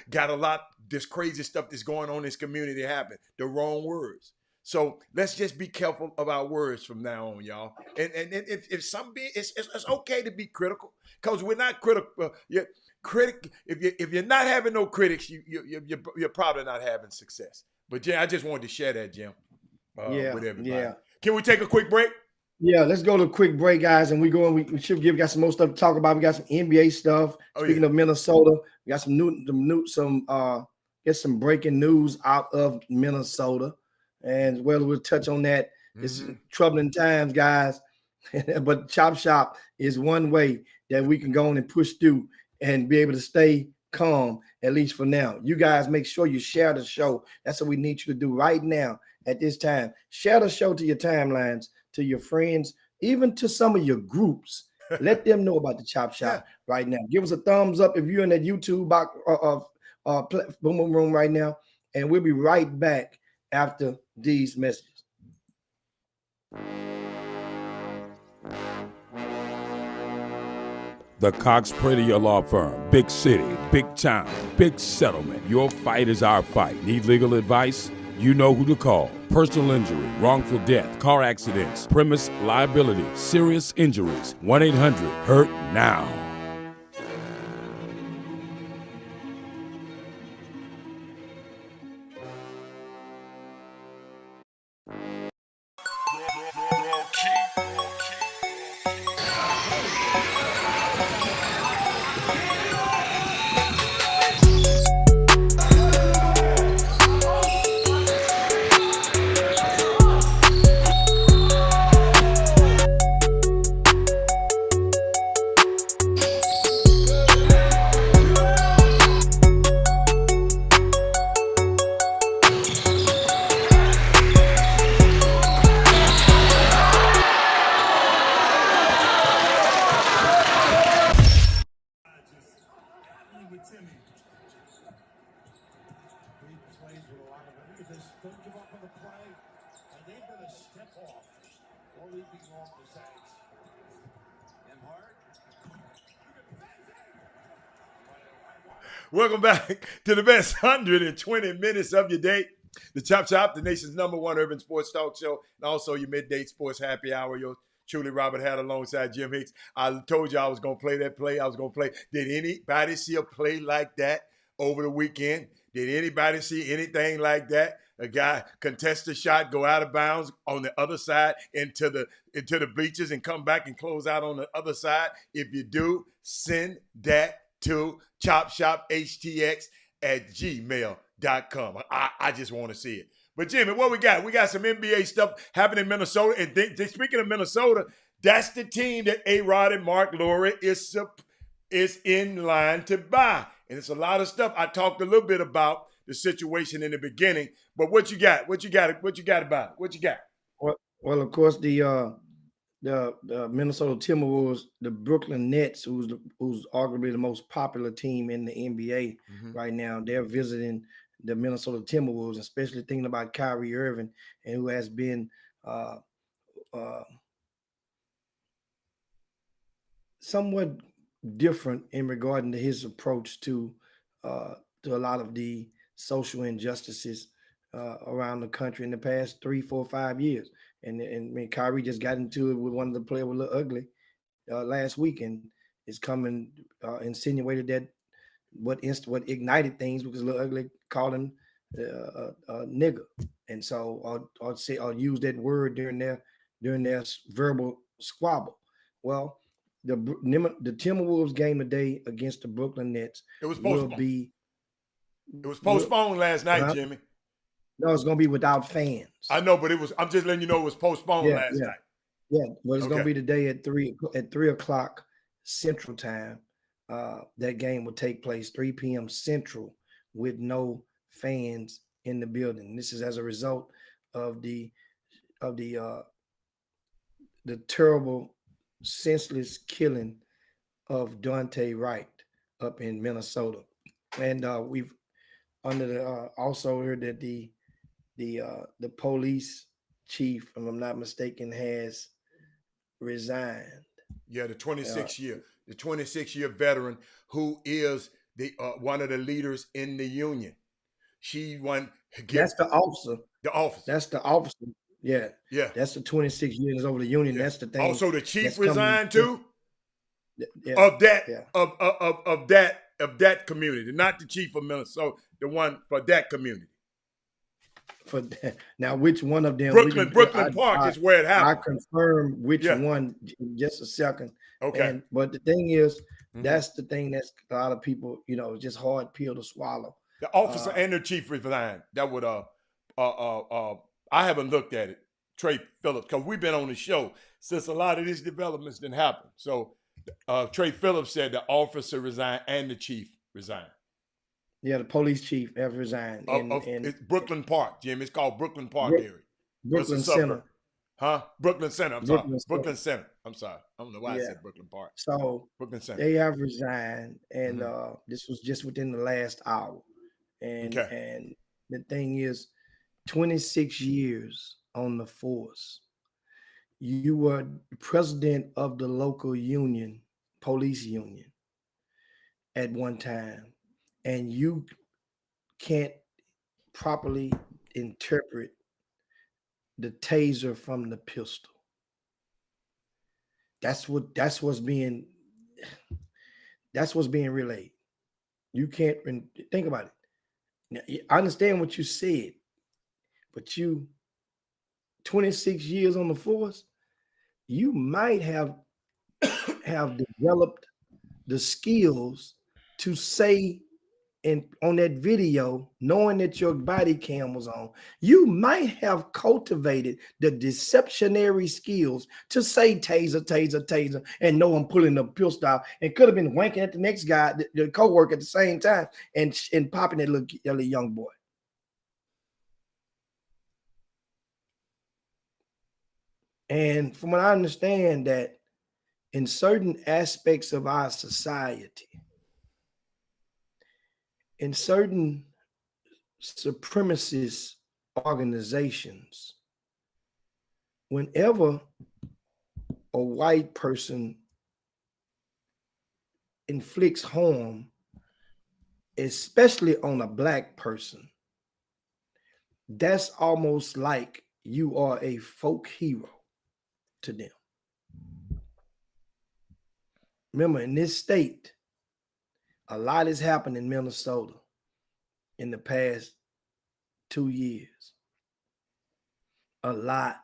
got a lot, this crazy stuff that's going on in this community happen. The wrong words. So let's just be careful of our words from now on, y'all. And if some be, it's okay to be critical because we're not critical. If you're not having no critics, you're probably not having success. But Jim, I just wanted to share that, Jim, with everybody. Yeah. Can we take a quick break? Yeah, let's go to a quick break, guys, and we got some more stuff to talk about. We got some NBA stuff. Speaking of Minnesota, we got some breaking news out of Minnesota, and we'll touch on that. It's troubling times, guys, but Chop Shop is one way that we can go on and push through and be able to stay calm, at least for now. You guys make sure you share the show. That's what we need you to do right now at this time. Share the show to your timelines, to your friends, even to some of your groups. Let them know about the Chop Shop right now. Give us a thumbs up if you're in that YouTube boom boom room right now, and we'll be right back after these messages. The Cox Pradier Law Firm. Big city, big town, big settlement. Your fight is our fight. Need legal advice? You know who to call. Personal injury, wrongful death, car accidents, premise liability, serious injuries. 1-800-HURT-NOW. Welcome back to the best 120 minutes of your day. The Chop Shop, the nation's #1 urban sports talk show, and also your midday sports happy hour. Your truly Robert had alongside Jim Hicks. I told you I was going to play that play. I was going to play. Did anybody see a play like that over the weekend? Did anybody see anything like that? A guy contest a shot, go out of bounds on the other side into the bleachers and come back and close out on the other side? If you do, send that to chopshophtx@gmail.com. I just want to see it. But Jimmy, what we got? We got some NBA stuff happening in Minnesota. And speaking of Minnesota, that's the team that A-Rod and Mark Lowry is in line to buy. And it's a lot of stuff. I talked a little bit about the situation in the beginning, but what you got? What you got about it? What you got? Well, of course, the Minnesota Timberwolves, the Brooklyn Nets, who's arguably the most popular team in the NBA right now, they're visiting the Minnesota Timberwolves, especially thinking about Kyrie Irving, and who has been somewhat different in regarding to his approach to a lot of the social injustices around the country in the past 3, 4, 5 years. And I mean, Kyrie just got into it with one of the players with Lil Ugly last week, and is coming insinuated that what ignited things because Lil Ugly called him a nigger, and so I'll use that word during their verbal squabble. Well, the Timberwolves game today against the Brooklyn Nets will be. It was postponed last night, Jimmy. No, it's going to be without fans. I know, but I'm just letting you know it was postponed last night. Yeah, but it's going to be today at 3 o'clock Central Time. That game will take place 3 p.m. Central with no fans in the building. This is as a result of the terrible, senseless killing of Dante Wright up in Minnesota, and we've under the also heard that the police chief, if I'm not mistaken, has resigned. Yeah, the 26-year veteran who is the one of the leaders in the union. She won give That's the officer. the office. That's the officer. Yeah, Yeah, that's the 26 years over the union. yeah. That's the thing. Also, the chief that's coming. resigned too Yeah, of that yeah. of that community, not the chief of Minnesota, the one for that community. For that. Now, which one of them? Brooklyn Park is where it I happened. confirm which Yeah. one in just a second. Okay. But the thing is, Mhm. that's the thing that's a lot of people, it's just hard pill to swallow. The officer and the chief resigned. That would I haven't looked at it, Trey Phillips, because we've been on the show since a lot of these developments didn't happen. So Trey Phillips said the officer resigned and the chief resigned. Yeah, the police chief have resigned. It's Brooklyn Park, Jim. It's called Brooklyn Park area. Brooklyn It's a suburb. Center. Huh? Brooklyn Center. I'm Brooklyn sorry. Center. Brooklyn Center. I'm sorry. I don't know why I Yeah. said Brooklyn Park. So Brooklyn Center. they have resigned, and Mhm. this was just within the last hour. And Okay. and the thing is, 26 years on the force. You were president of the local union, police union, at one time, and you can't properly interpret the taser from the pistol. That's what's being relayed. You can't think about it. Now, I understand what you said, but you 26 years on the force, you might have developed the skills to say, and on that video, knowing that your body cam was on, you might have cultivated the deceptionary skills to say taser, taser, taser, and know I'm pulling the pistol out, and could have been wanking at the next guy, the co-worker at the same time, and popping that little young boy. And from what I understand, that in certain aspects of our society, in certain supremacist organizations, whenever a white person inflicts harm, especially on a black person, that's almost like you are a folk hero to them. Remember, in this state, a lot has happened in Minnesota in the past 2 years. A lot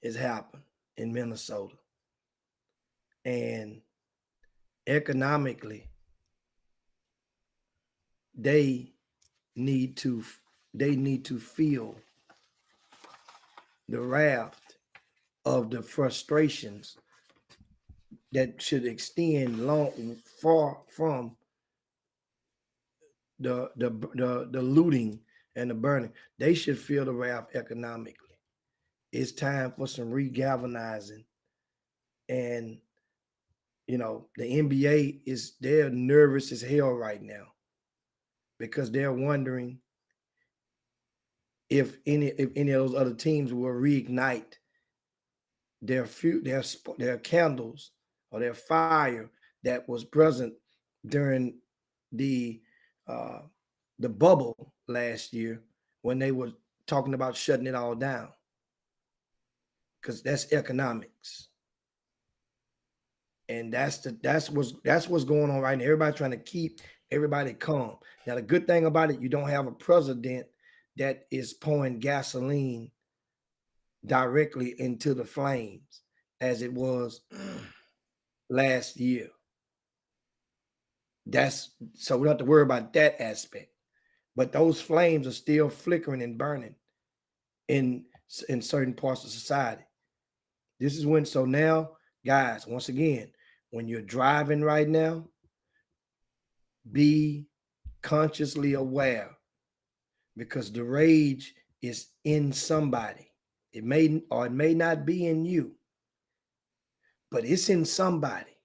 has happened in Minnesota. And economically, they need to feel the wrath of the frustrations that should extend far from the looting and the burning. They should feel the wrath economically. It's time for some regalvanizing. And the NBA they're nervous as hell right now, because they're wondering if any of those other teams will reignite their candles or their fire that was present during the bubble last year, when they were talking about shutting it all down, because that's economics. And that's what's going on right now. Everybody trying to keep everybody calm. Now, the good thing about it, you don't have a president that is pouring gasoline directly into the flames as it was last year. So we don't have to worry about that aspect. But those flames are still flickering and burning in certain parts of society. This is when, so now, guys, once again, when you're driving right now, be consciously aware, because the rage is in somebody. It may or it may not be in you, but it's in somebody.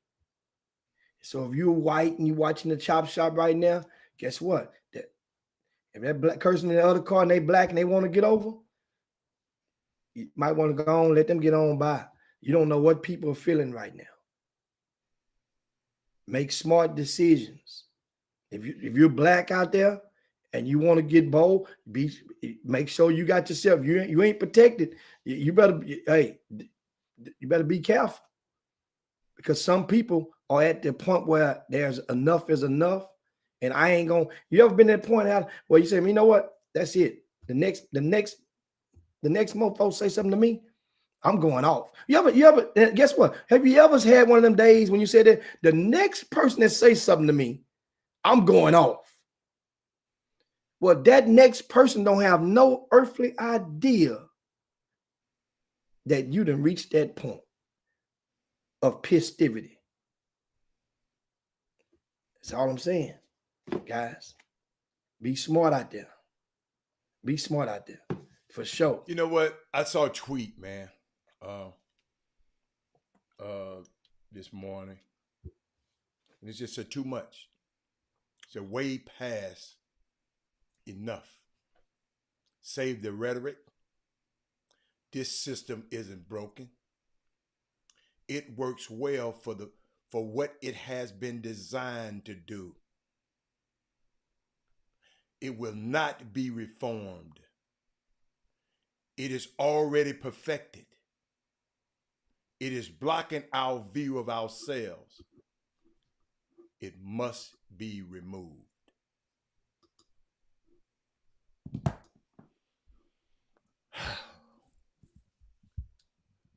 So if you're white and you're watching the Chop Shop right now, guess what? If that black person in the other car and they black and they want to get over, you might want to go on, let them get on by. You don't know what people are feeling right now. Make smart decisions. If you're black out there and you want to get bold, make sure you got yourself. You ain't protected. You better be careful, because some people are at the point where there's enough is enough, and I ain't gonna. You ever been at that point out where you say, you know what? That's it. The next mofo say something to me, I'm going off. You ever guess what? Have you ever had one of them days when you said that the next person that says something to me, I'm going off? Well, that next person don't have no earthly idea that you done reached that point of pistivity. That's all I'm saying, guys. Be smart out there. Be smart out there, for sure. You know what? I saw a tweet, man, this morning. And it's just said too much. It's a way past enough. Save the rhetoric. This system isn't broken. It works well for what it has been designed to do. It will not be reformed. It is already perfected. It is blocking our view of ourselves. It must be removed.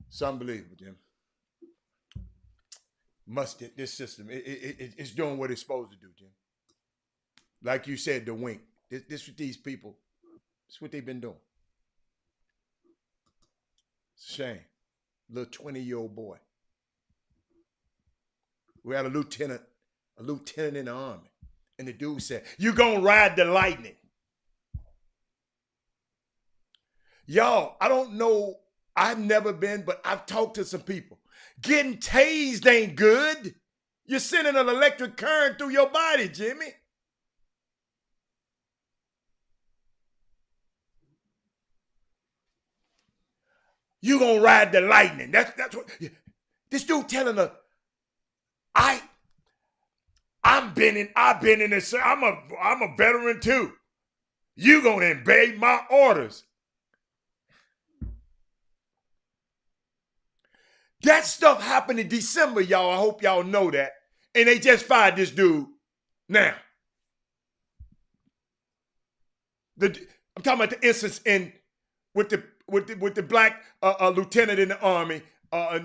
It's unbelievable, Jim. This system, it's doing what it's supposed to do, Jim. Like you said, the wink. This with these people, it's what they've been doing. It's a shame. Little 20-year-old boy. We had a lieutenant in the Army. And the dude said, "You gonna ride the lightning." Y'all, I don't know. I've never been, but I've talked to some people. Getting tased ain't good. You're sending an electric current through your body, Jimmy. You gonna ride the lightning. That's what this dude telling her. I've been in this. I'm a veteran too. You gonna obey my orders. That stuff happened in December, y'all. I hope y'all know that. And they just fired this dude. Now, I'm talking about the instance with the black lieutenant in the Army,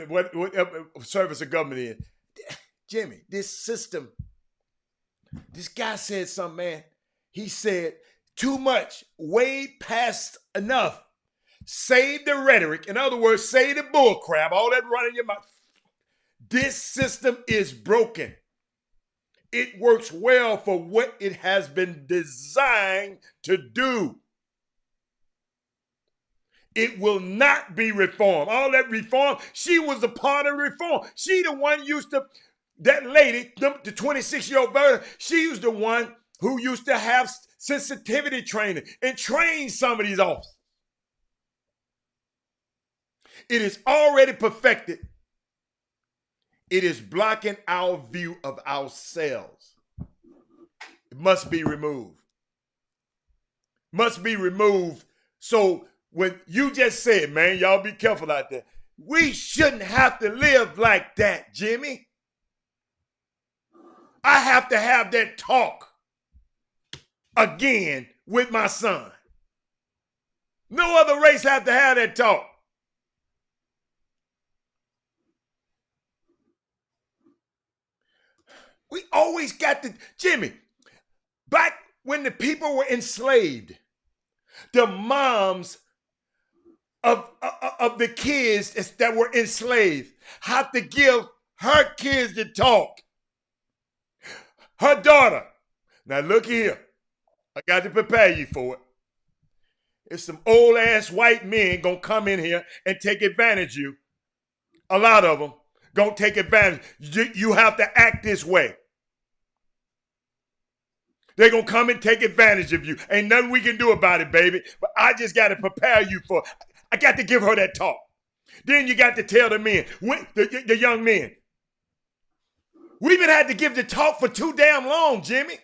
what service of government is. Jimmy, this system, this guy said something, man. He said, too much, way past enough. Save the rhetoric. In other words, say the bull crap, all that running your mouth. This system is broken. It works well for what it has been designed to do. It will not be reformed. All that reform, she was a part of reform. She the one that lady, the 26-year-old veteran, she was the one who used to have sensitivity training and train some of these officers. It is already perfected. It is blocking our view of ourselves. It must be removed. Must be removed. So when you just said, man, y'all be careful out there. We shouldn't have to live like that, Jimmy. I have to have that talk again with my son. No other race have to have that talk. We always got the, Jimmy, back when the people were enslaved, the moms of the kids that were enslaved had to give her kids the talk. Her daughter. Now look here. I got to prepare you for it. It's some old ass white men gonna come in here and take advantage of you. A lot of them gonna take advantage. You have to act this way. They're gonna come and take advantage of you. Ain't nothing we can do about it, baby. But I just gotta prepare you for it. I got to give her that talk. Then you got to tell the men, the young men. We've been had to give the talk for too damn long, Jimmy.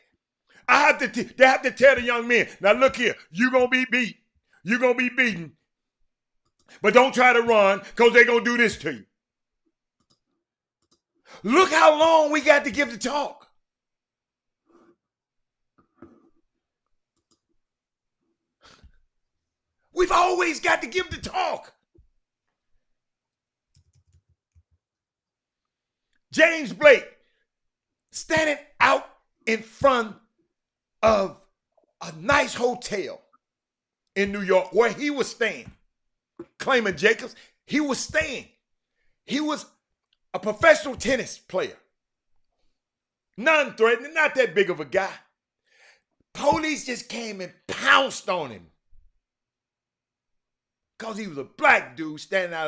They have to tell the young men, now look here, you're going to be beat. You're going to be beaten. But don't try to run because they're going to do this to you. Look how long we got to give the talk. We've always got to give the talk. James Blake standing out in front of a nice hotel in New York where he was staying. Clayman Jacobs, he was staying. He was a professional tennis player. Non-threatening, not that big of a guy. Police just came and pounced on him because he was a black dude standing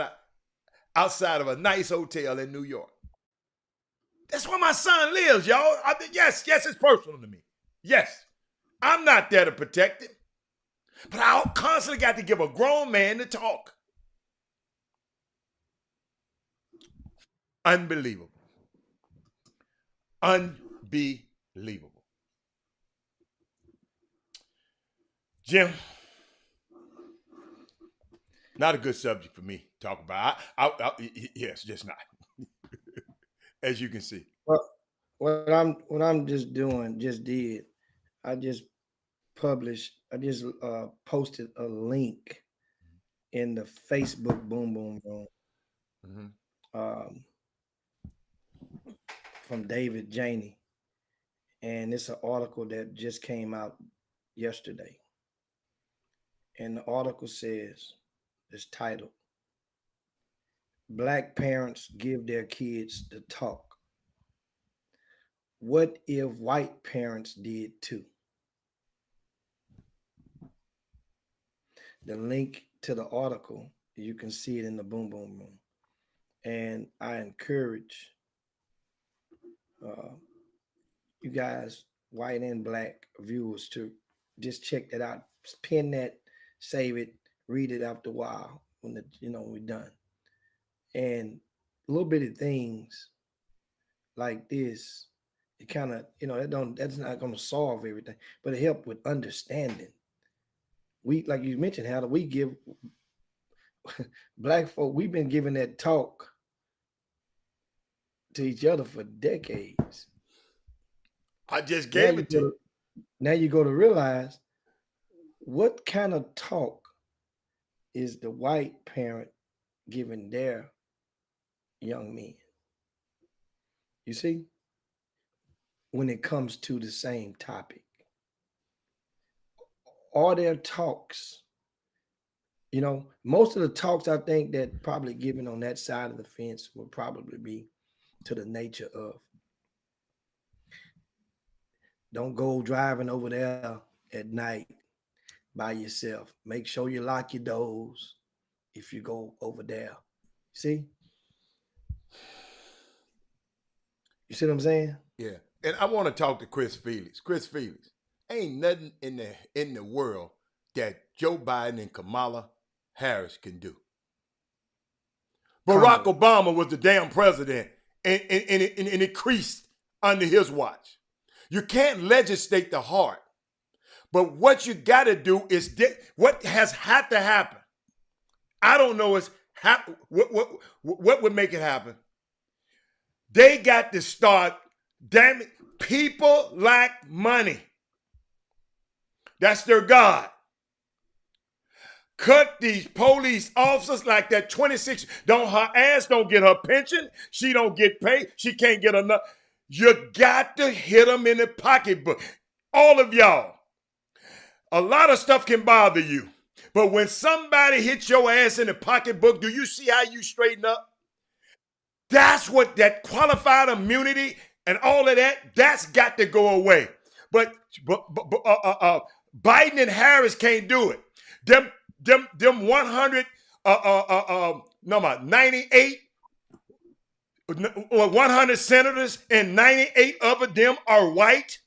outside of a nice hotel in New York. That's where my son lives, y'all. Yes, it's personal to me. Yes, I'm not there to protect him. But I constantly got to give a grown man the talk. Unbelievable. Unbelievable. Jim, not a good subject for me to talk about. Yes, just not. As you can see. Well, what I'm just did, I just posted a link in the Facebook Boom Boom Room from David Janey. And it's an article that just came out yesterday. And the article says, it's titled, Black Parents Give Their Kids the Talk. What if white parents did too? The link to the article, you can see it in the Boom Boom Room. And I encourage you guys, white and black viewers, to just check that out. Pin that, save it, read it after a while when we're done. And little bitty things like this, it kind of, that's not going to solve everything, but it helps with understanding. We, like you mentioned, how do we give black folk, we've been giving that talk to each other for decades. I just gave it to you. Now you go to realize what kind of talk is the white parent giving their young men. You see, when it comes to the same topic, all their talks, most of the talks I think that probably given on that side of the fence will probably be to the nature of, don't go driving over there at night by yourself. Make sure you lock your doors if you go over there. See? You see what I'm saying? Yeah. And I want to talk to Chris Felix. Chris Felix, ain't nothing in the world that Joe Biden and Kamala Harris can do. Barack Obama was the damn president, and it creased under his watch. You can't legislate the heart. But what you got to do is what has had to happen. I don't know what would make it happen. They got to start, damn it, people lack money. That's their God. Cut these police officers like that 26. Her ass don't get her pension. She don't get paid. She can't get enough. You got to hit them in the pocketbook. All of y'all. A lot of stuff can bother you. But when somebody hits your ass in the pocketbook, do you see how you straighten up? That's what that qualified immunity and all of that's got to go away. But Biden and Harris can't do it. them 100 98 100 senators and 98 of them are white.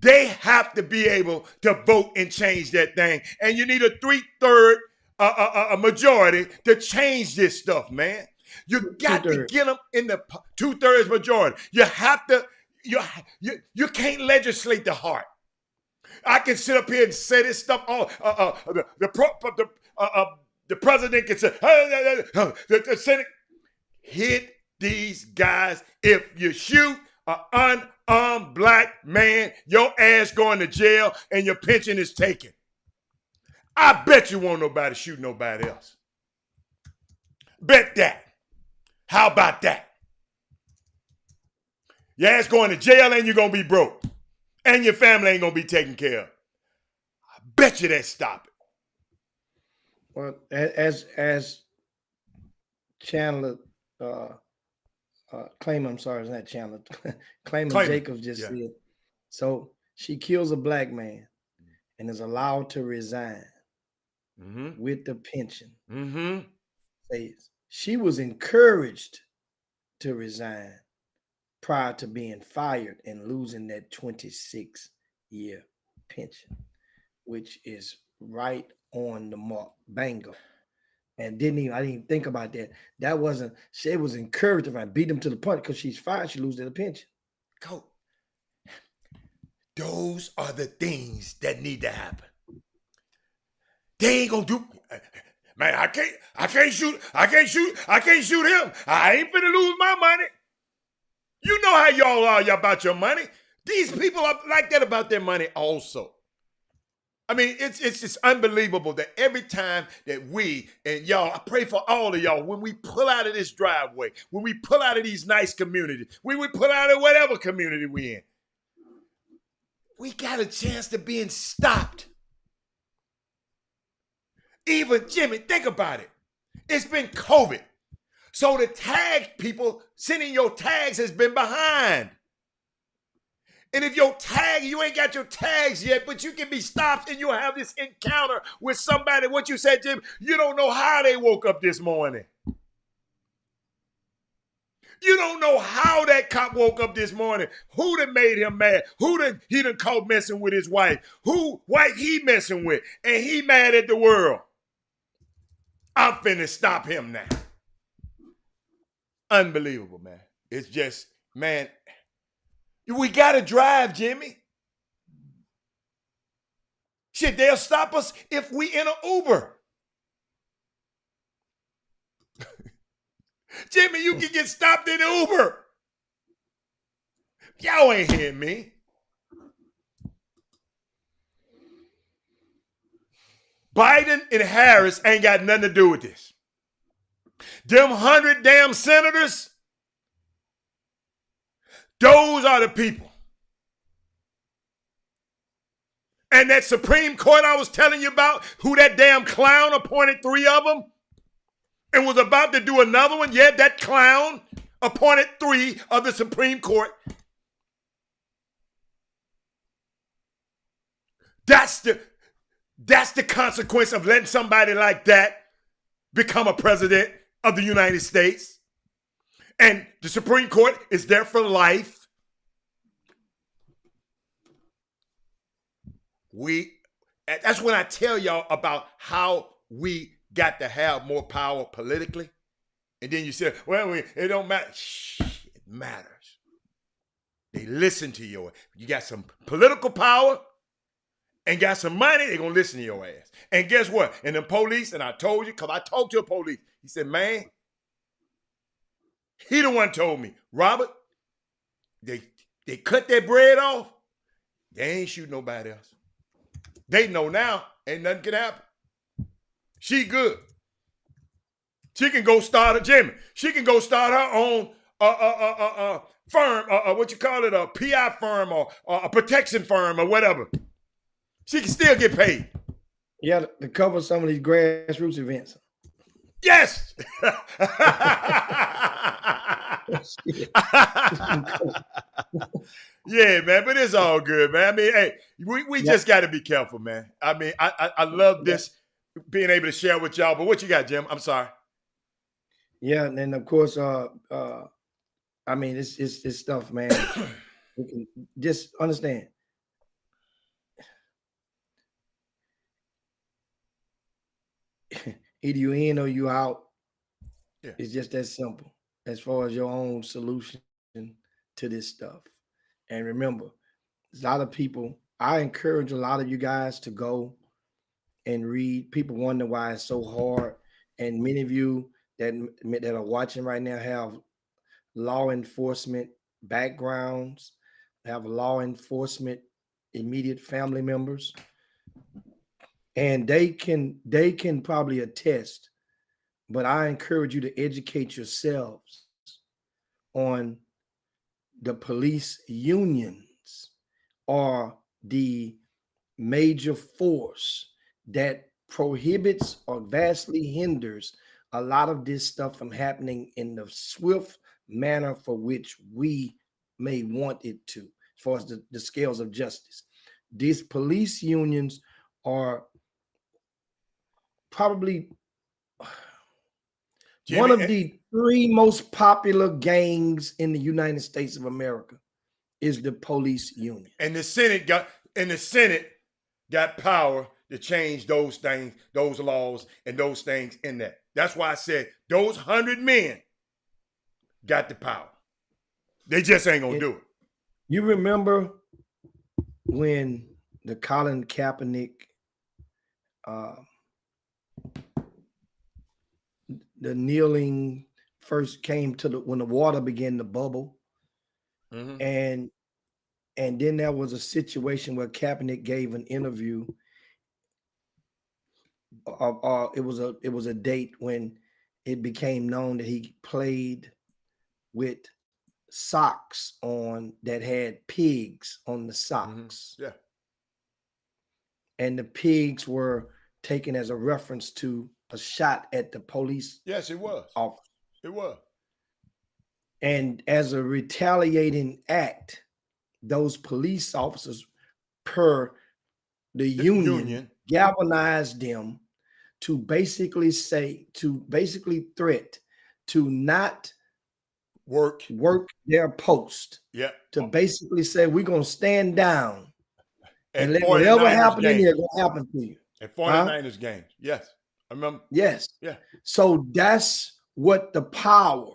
They have to be able to vote and change that thing. And you need a 3/3 majority to change this stuff, man. You got to get them in the 2/3 majority. You have to, you can't legislate the heart. I can sit up here and say this stuff all, the president can say, the Senate, hit these guys. If you shoot an unarmed black man, your ass going to jail and your pension is taken. I bet you won't nobody shoot nobody else. Bet that. How about that? Your ass going to jail and you're going to be broke. And your family ain't going to be taken care of. I bet you that stop it. Well, as Chandler Clayman, it's not Chandler. Clayman Jacobs just said. So she kills a black man and is allowed to resign with the pension. Says she was encouraged to resign prior to being fired and losing that 26-year pension, which is right on the mark. Bango. And I didn't even think about that. That wasn't, she was encouraged to beat them to the punch because she's fired, she loses the pension. Coach, those are the things that need to happen. They ain't gonna do, man, I can't shoot him. I ain't finna lose my money. You know how y'all are about your money. These people are like that about their money also. I mean, it's just unbelievable that every time that we, and y'all, I pray for all of y'all, when we pull out of this driveway, when we pull out of these nice communities, when we pull out of whatever community we in, we got a chance to being stopped. Even, Jimmy, think about it. It's been COVID. So the tag people, sending your tags has been behind. And if your tag, you ain't got your tags yet, but you can be stopped and you'll have this encounter with somebody. What you said, Jim, you don't know how they woke up this morning. You don't know how that cop woke up this morning. Who done made him mad? He done caught messing with his wife? Who wife he messing with? And he mad at the world. I'm finna stop him now. Unbelievable, man. It's just, man, we gotta drive, Jimmy. Shit, they'll stop us if we in an Uber. Jimmy, you can get stopped in an Uber. Y'all ain't hearing me. Biden and Harris ain't got nothing to do with this. Them 100 damn senators, those are the people. And that Supreme Court I was telling you about, who that damn clown appointed 3 of them and was about to do another one. Yeah, that clown appointed 3 of the Supreme Court. That's the consequence of letting somebody like that become a president of the United States. And the Supreme Court is there for life. That's when I tell y'all about how we got to have more power politically. And then you say, well, it don't matter. Shh, it matters. They listen to you. You got some political power and got some money, they're going to listen to your ass. And guess what? And the police, and I told you, because I talked to a police, he said, man, he the one told me, Robert, they cut their bread off. They ain't shooting nobody else. They know now ain't nothing can happen. She good. She can go start a Jimmy. She can go start her own firm, what you call it, a PI firm or a protection firm or whatever. She can still get paid. Yeah, to cover some of these grassroots events. Yes. Yeah, man, but it's all good, man. I mean, hey, we Yeah. just got to be careful, man. I mean, I love this being able to share with y'all. But what you got, Jim? I'm sorry. Yeah, and then of course, I mean, it's stuff, man. We can just understand. Either you in or you out. Yeah. It's just that simple as far as your own solution to this stuff. And remember, a lot of people, I encourage a lot of you guys to go and read. People wonder why it's so hard. And many of you that are watching right now have law enforcement backgrounds, have law enforcement immediate family members, and they can probably attest. But I encourage you to educate yourselves on the police unions are the major force that prohibits or vastly hinders a lot of this stuff from happening in the swift manner for which we may want it to, as far as the scales of justice. These police unions are probably one Jimmy, of the three most popular gangs in the United States of America is the police union. and the Senate got power to change those things, those laws, and those things in that. That's why I said those 100 men got the power. They just ain't gonna do it. You remember when the Colin Kaepernick, the kneeling first came to when the water began to bubble, and then there was a situation where Kaepernick gave an interview. It was a date when it became known that he played with socks on that had pigs on the socks. Yeah. And the pigs were taken as a reference to a shot at the police. Yes, it was. Officer. It was. And as a retaliating act, those police officers, per the union, galvanized them to basically threat to not work their post. Yeah. To basically say, we're going to stand down and let 49ers whatever happened in games. here going to happen to you. At 49ers games. Yes. I remember. Yes. Yeah. So that's what the power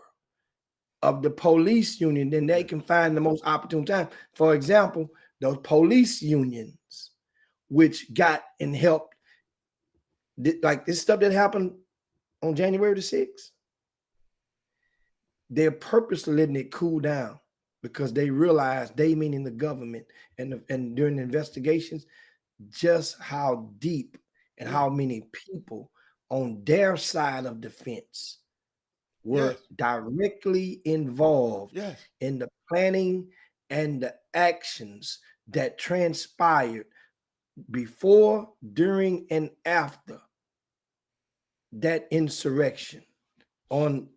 of the police union, then they can find the most opportune time. For example, those police unions, which got and helped, like this stuff that happened on January the 6th, they're purposely letting it cool down because they realize, they meaning the government, and during the investigations, just how deep and how many people on their side of the fence were directly involved in the planning and the actions that transpired before, during, and after that insurrection. And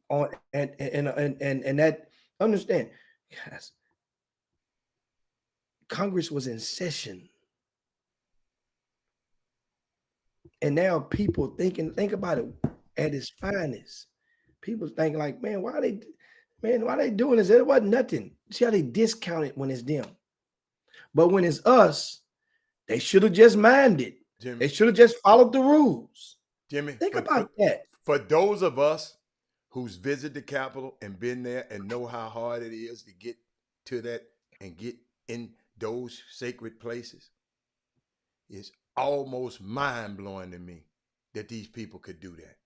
that, understand, guys, Congress was in session. And now people think about it at its finest. People think like, man, why are they doing this? It wasn't nothing. See how they discount it when it's them. But when it's us, they should have just minded. Jimmy, they should have just followed the rules. Jimmy, think about that. For those of us who's visited the Capitol and been there and know how hard it is to get to that and get in those sacred places, it's almost mind-blowing to me that these people could do that.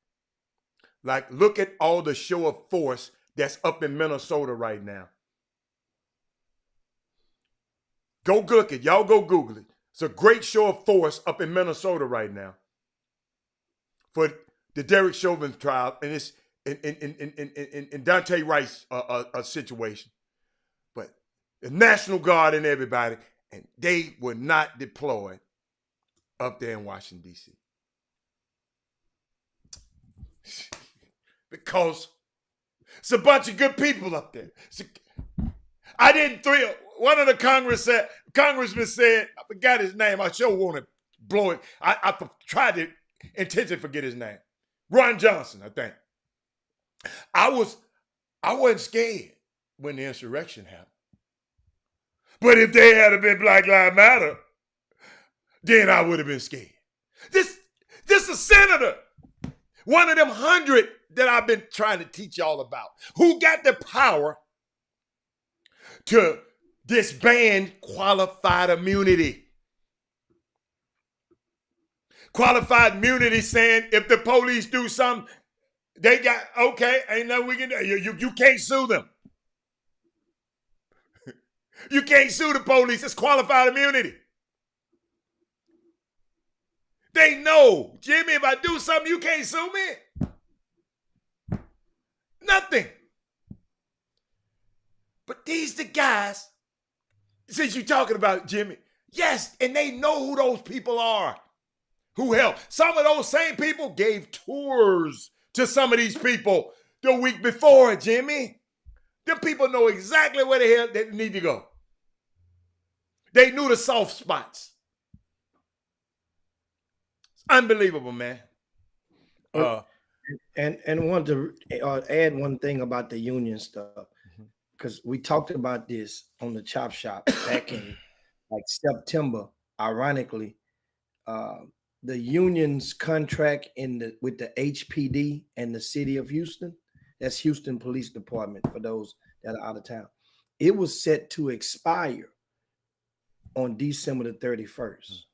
Like, look at all the show of force that's up in Minnesota right now. Go look it. Y'all go Google it. It's a great show of force up in Minnesota right now for the Derek Chauvin trial, and it's in Dante Rice situation. But the National Guard and everybody, and they were not deployed up there in Washington, D.C. Because it's a bunch of good people up there. I didn't thrill. One of the congressmen said, I forgot his name. I sure want to blow it. I tried to intentionally forget his name. Ron Johnson, I think. I wasn't scared when the insurrection happened. But if they had been Black Lives Matter, then I would have been scared. This is senator, one of them 100 that I've been trying to teach y'all about, who got the power to disband qualified immunity. Qualified immunity saying if the police do something, they got, okay, ain't nothing we can do. You can't sue them. You can't sue the police. It's qualified immunity. They know, Jimmy, if I do something, you can't sue me. Nothing. But these the guys, since you're talking about Jimmy, yes, and they know who those people are who help. Some of those same people gave tours to some of these people the week before, Jimmy. Them people know exactly where the hell they need to go. They knew the soft spots. It's unbelievable, man. And want to add one thing about the union stuff, because we talked about this on the Chop Shop back in like September. Ironically, the union's contract with the HPD and the city of Houston, that's Houston Police Department for those that are out of town, it was set to expire on December the 31st.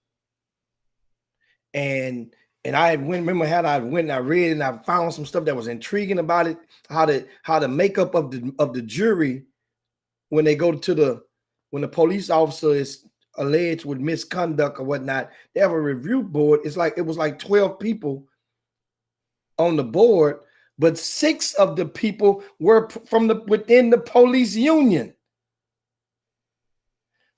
And I remember how I went and I read and I found some stuff that was intriguing about it, how the makeup of the jury when they go to when the police officer is alleged with misconduct or whatnot, they have a review board. It was like 12 people on the board, but 6 of the people were from within the police union.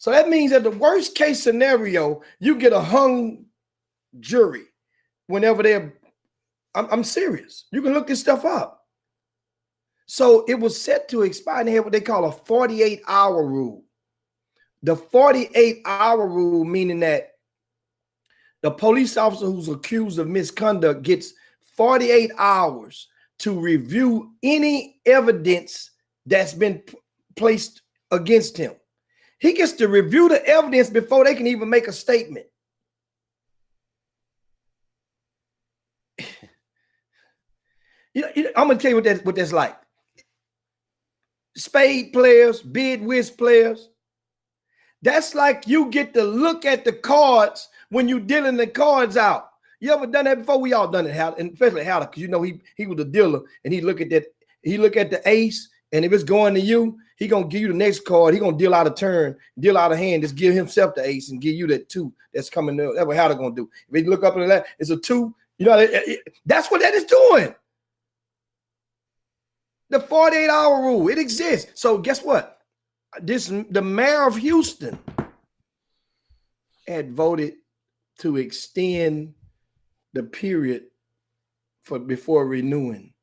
So that means that the worst case scenario, you get a hung jury whenever I'm serious. You can look this stuff up. So it was set to expire. They had what they call a 48-hour rule. The 48-hour rule, meaning that the police officer who's accused of misconduct gets 48 hours to review any evidence that's been placed against him. He gets to review the evidence before they can even make a statement. I'm going to tell you what that's like. Spade players, bid whist players, that's like you get to look at the cards when you dealing the cards out. You ever done that before? We all done it, and especially Haller, because you know he was the dealer, and he look at that. He look at the ace, and if it's going to you, he gonna give you the next card. He gonna deal out a turn, deal out a hand, just give himself the ace and give you that 2 that's coming there. That's what Haller gonna do. If he look up at that, it's a 2. You know that's what that is doing. The 48-hour rule, it exists. So guess what? The mayor of Houston had voted to extend the period before renewing,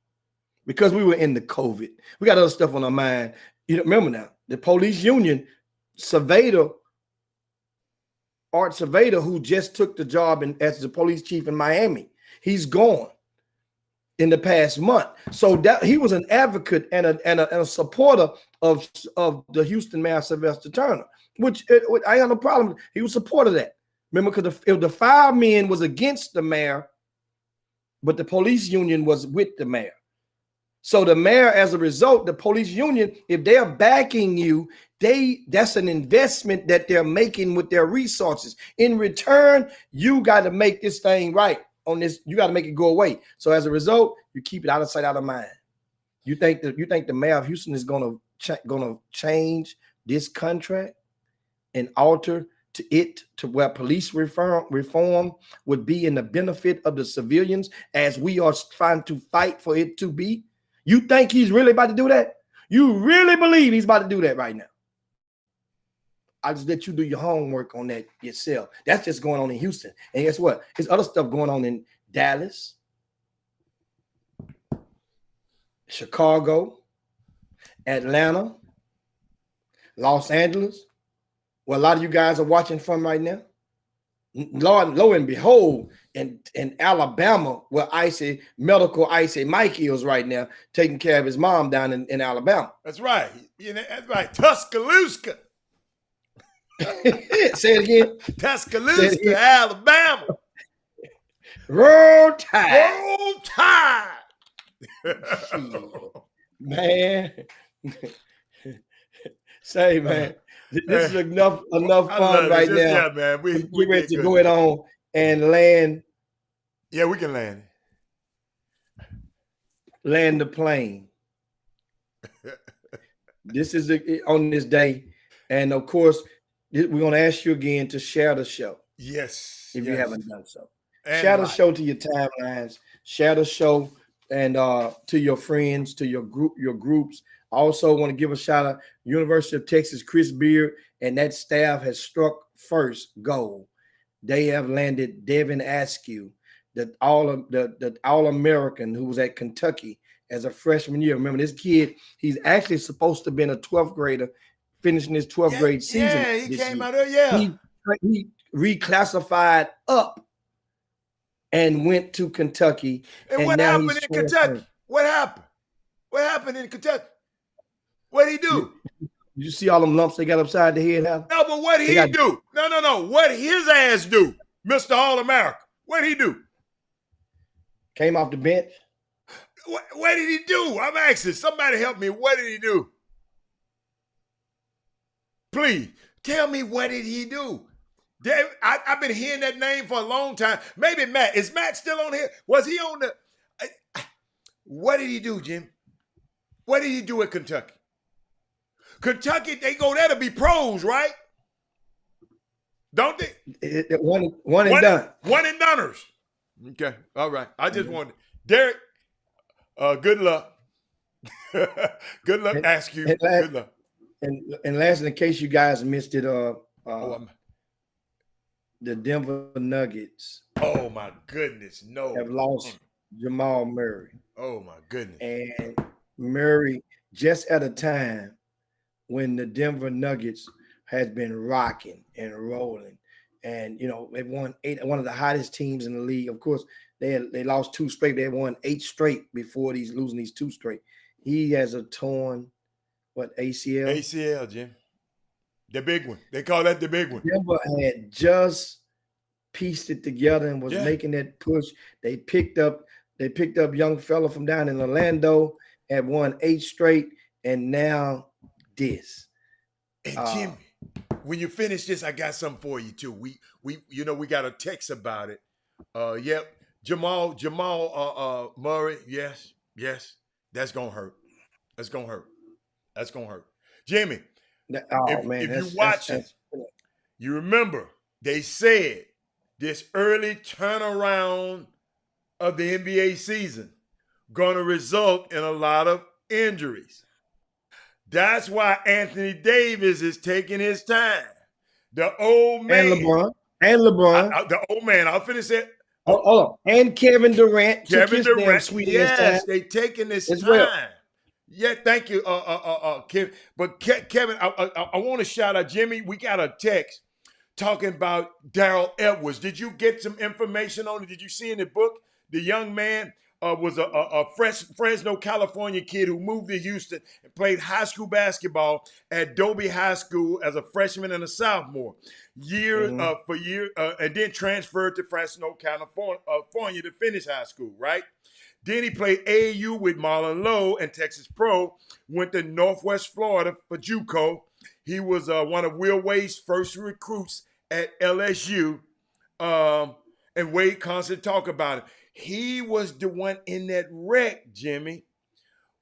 because we were in the COVID. We got other stuff on our mind. You know, remember now, the police union, Art Cerveda, who just took the job as the police chief in Miami, he's gone in the past month. So that he was an advocate and a supporter of the Houston mayor, Sylvester Turner, which I had no problem. He was a supporter of that. Remember, because the firemen was against the mayor, but the police union was with the mayor. So the mayor, as a result, the police union, if they're backing you, that's an investment that they're making with their resources. In return, you got to make this thing right on this. You got to make it go away. So as a result, you keep it out of sight, out of mind. You think the mayor of Houston is going to change this contract and alter to where police reform would be in the benefit of the civilians as we are trying to fight for it to be? You think he's really about to do that? You really believe he's about to do that right now? I just let you do your homework on that yourself. That's just going on in Houston. And guess what? There's other stuff going on in Dallas, Chicago, Atlanta, Los Angeles, where a lot of you guys are watching from right now. Lord, lo and behold, in Alabama, where medical Icy Mike is right now, taking care of his mom down in Alabama. That's right. That's right. Tuscaloosa. Say it again. Tuscaloosa, Alabama. Roll Tide. Roll Tide. Man. Say, man. This is enough fun right now. Yeah, man. We're ready to go it on and land. Yeah, we can land. Land the plane. This is on this day. And of course, we're going to ask you again to share the show. Yes. If you haven't done so. And share the show to your timelines. Share the show and to your friends, to your groups. I also want to give a shout out University of Texas, Chris Beard, and that staff has struck first goal. They have landed Devin Askew, the All-American who was at Kentucky as a freshman year. Remember, this kid, he's actually supposed to have been a 12th grader, finishing his 12th grade season. Yeah, he came out there, yeah. He reclassified up and went to Kentucky. And what happened in Kentucky? What happened? What happened in Kentucky? What did he do? You see all them lumps they got upside the head now? No, but what did he do? No. What did his ass do, Mr. All-America? What did he do? Came off the bench. What did he do? I'm asking. Somebody help me. What did he do? Please, tell me what did he do? I've been hearing that name for a long time. Maybe Matt. Is Matt still on here? Was he on the... What did he do, Jim? What did he do at Kentucky? Kentucky, they go there to be pros, right? Don't they? One and done. One and doneers. Okay, all right. I just wanted... Derek, good luck. Good luck, Askew. Good luck. And last, in case you guys missed it, the Denver Nuggets. Oh my goodness, no. Have lost Jamal Murray. Oh my goodness. And Murray, just at a time when the Denver Nuggets has been rocking and rolling. And, you know, they've won 8, one of the hottest teams in the league. Of course, they lost 2 straight. They won 8 straight before losing these 2 straight. He has a torn, ACL? ACL, Jim. The big one. They call that the big one. Denver had just pieced it together and was making that push. They picked up young fella from down in Orlando, had won 8 straight, and now this. And Jimmy, when you finish this, I got something for you too. We we got a text about it. Jamal Murray, yes, that's gonna hurt. That's gonna hurt. Jimmy, if you watch it, you remember they said this early turnaround of the NBA season gonna result in a lot of injuries. That's why Anthony Davis is taking his time. The old man. And LeBron. The old man. I'll finish it. Oh, and Kevin Durant. Yes, they taking this time. Well. Yeah, thank you, Kevin. But Kevin, I want to shout out Jimmy. We got a text talking about Darrell Edwards. Did you get some information on it? Did you see in the book? The young man was a Fresno, California kid who moved to Houston and played high school basketball at Dobie High School as a freshman and a sophomore, and then transferred to Fresno, California to finish high school, right? Then he played AAU with Marlon Lowe and Texas Pro, went to Northwest Florida for JUCO. He was one of Will Wade's first recruits at LSU, and Wade constantly talk about it. He was the one in that wreck, Jimmy,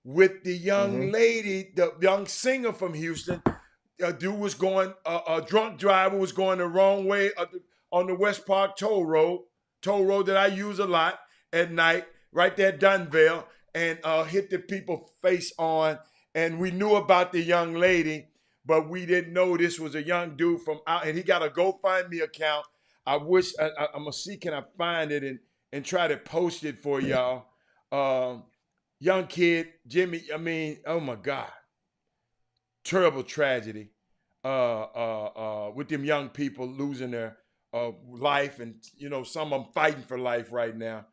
with the young lady, the young singer from Houston. A dude was going, a drunk driver was going the wrong way on the West Park toll road that I use a lot at night, right there at Dunvale, and hit the people face on. And we knew about the young lady, but we didn't know this was a young dude from out, and he got a GoFundMe account. I wish, I'm going to see, can I find it and try to post it for y'all. Young kid, Jimmy, I mean, oh my God. Terrible tragedy. with them young people losing their life, and some of them fighting for life right now.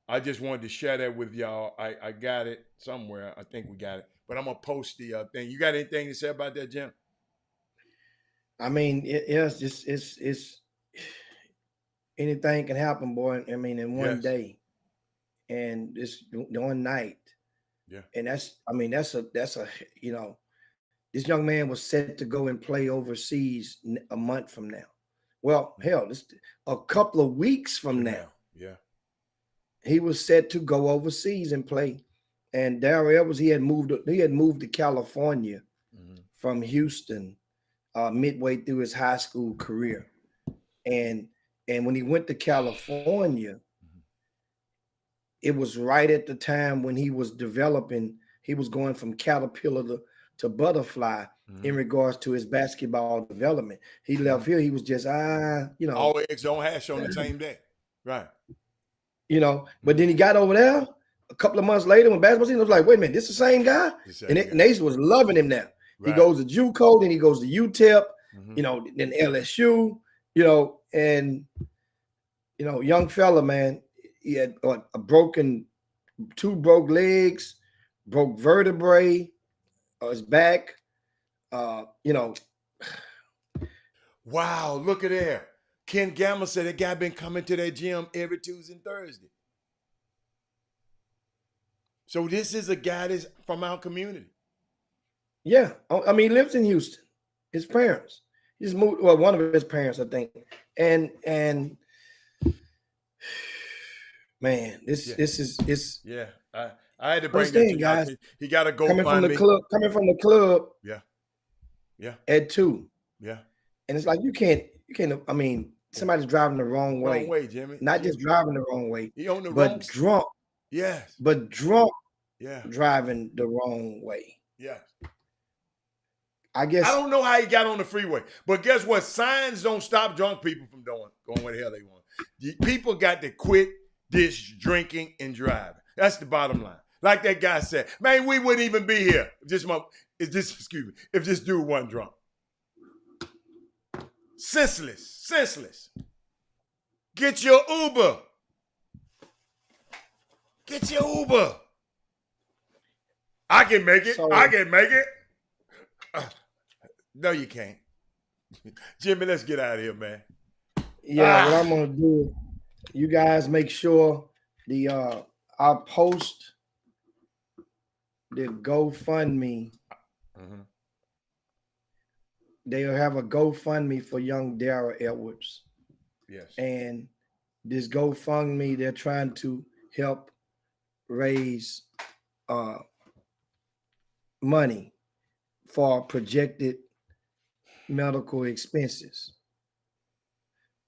I just wanted to share that with y'all. I got it somewhere. I think we got it, but I'm gonna post the thing. You got anything to say about that, Jim? I mean, it's anything can happen, boy. I mean, in one Yes. day, and this one night, Yeah. and that's a this young man was set to go and play overseas a month from now. Well, hell, this a couple of weeks from now. Yeah. He was set to go overseas and play. And Darrell Edwards, he had moved to California from Houston midway through his high school career. And when he went to California, it was right at the time when he was developing, he was going from caterpillar to butterfly in regards to his basketball development. He left here, he was just all eggs don't hatch on the same day. Right. But then he got over there a couple of months later when basketball season was like, wait a minute, this the same guy? And Nace was loving him now. Right. He goes to JUCO, then he goes to UTEP, then LSU, and young fella, man, he had two broke legs, broke vertebrae, his back, Wow, look at there. Ken Gamble said that guy been coming to that gym every Tuesday and Thursday. So this is a guy that's from our community. Yeah. I mean, he lives in Houston. His parents. He just moved, well, one of his parents, I think. And man, this is yeah. I had to bring that to guys. He got to go coming from the club. Yeah. At 2. Yeah. And it's like you can't. I mean, somebody's driving the wrong way. Wrong way, Jimmy. Not just driving the wrong way. He on the but wrong. Drunk. Yes. But drunk. Yeah. Driving the wrong way. Yeah. I guess I don't know how he got on the freeway, but guess what? Signs don't stop drunk people from going where the hell they want. People got to quit this drinking and driving. That's the bottom line. Like that guy said, man, we wouldn't even be here if this dude wasn't drunk. Senseless. Get your Uber. I can make it. No, you can't. Jimmy, let's get out of here, man. Yeah, what I'm gonna do, you guys make sure I'll post the GoFundMe. They'll have a GoFundMe for young Darrell Edwards. Yes. And this GoFundMe, they're trying to help raise money for projected medical expenses.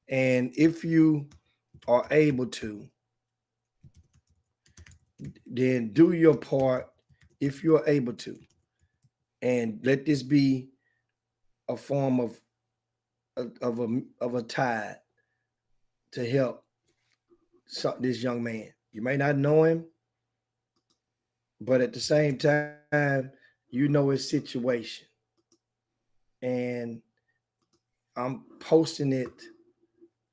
And if you are able to, then do your part if you're able to. And let this be a form of a tide to help this young man. You may not know him, but at the same time, you know his situation. And I'm posting it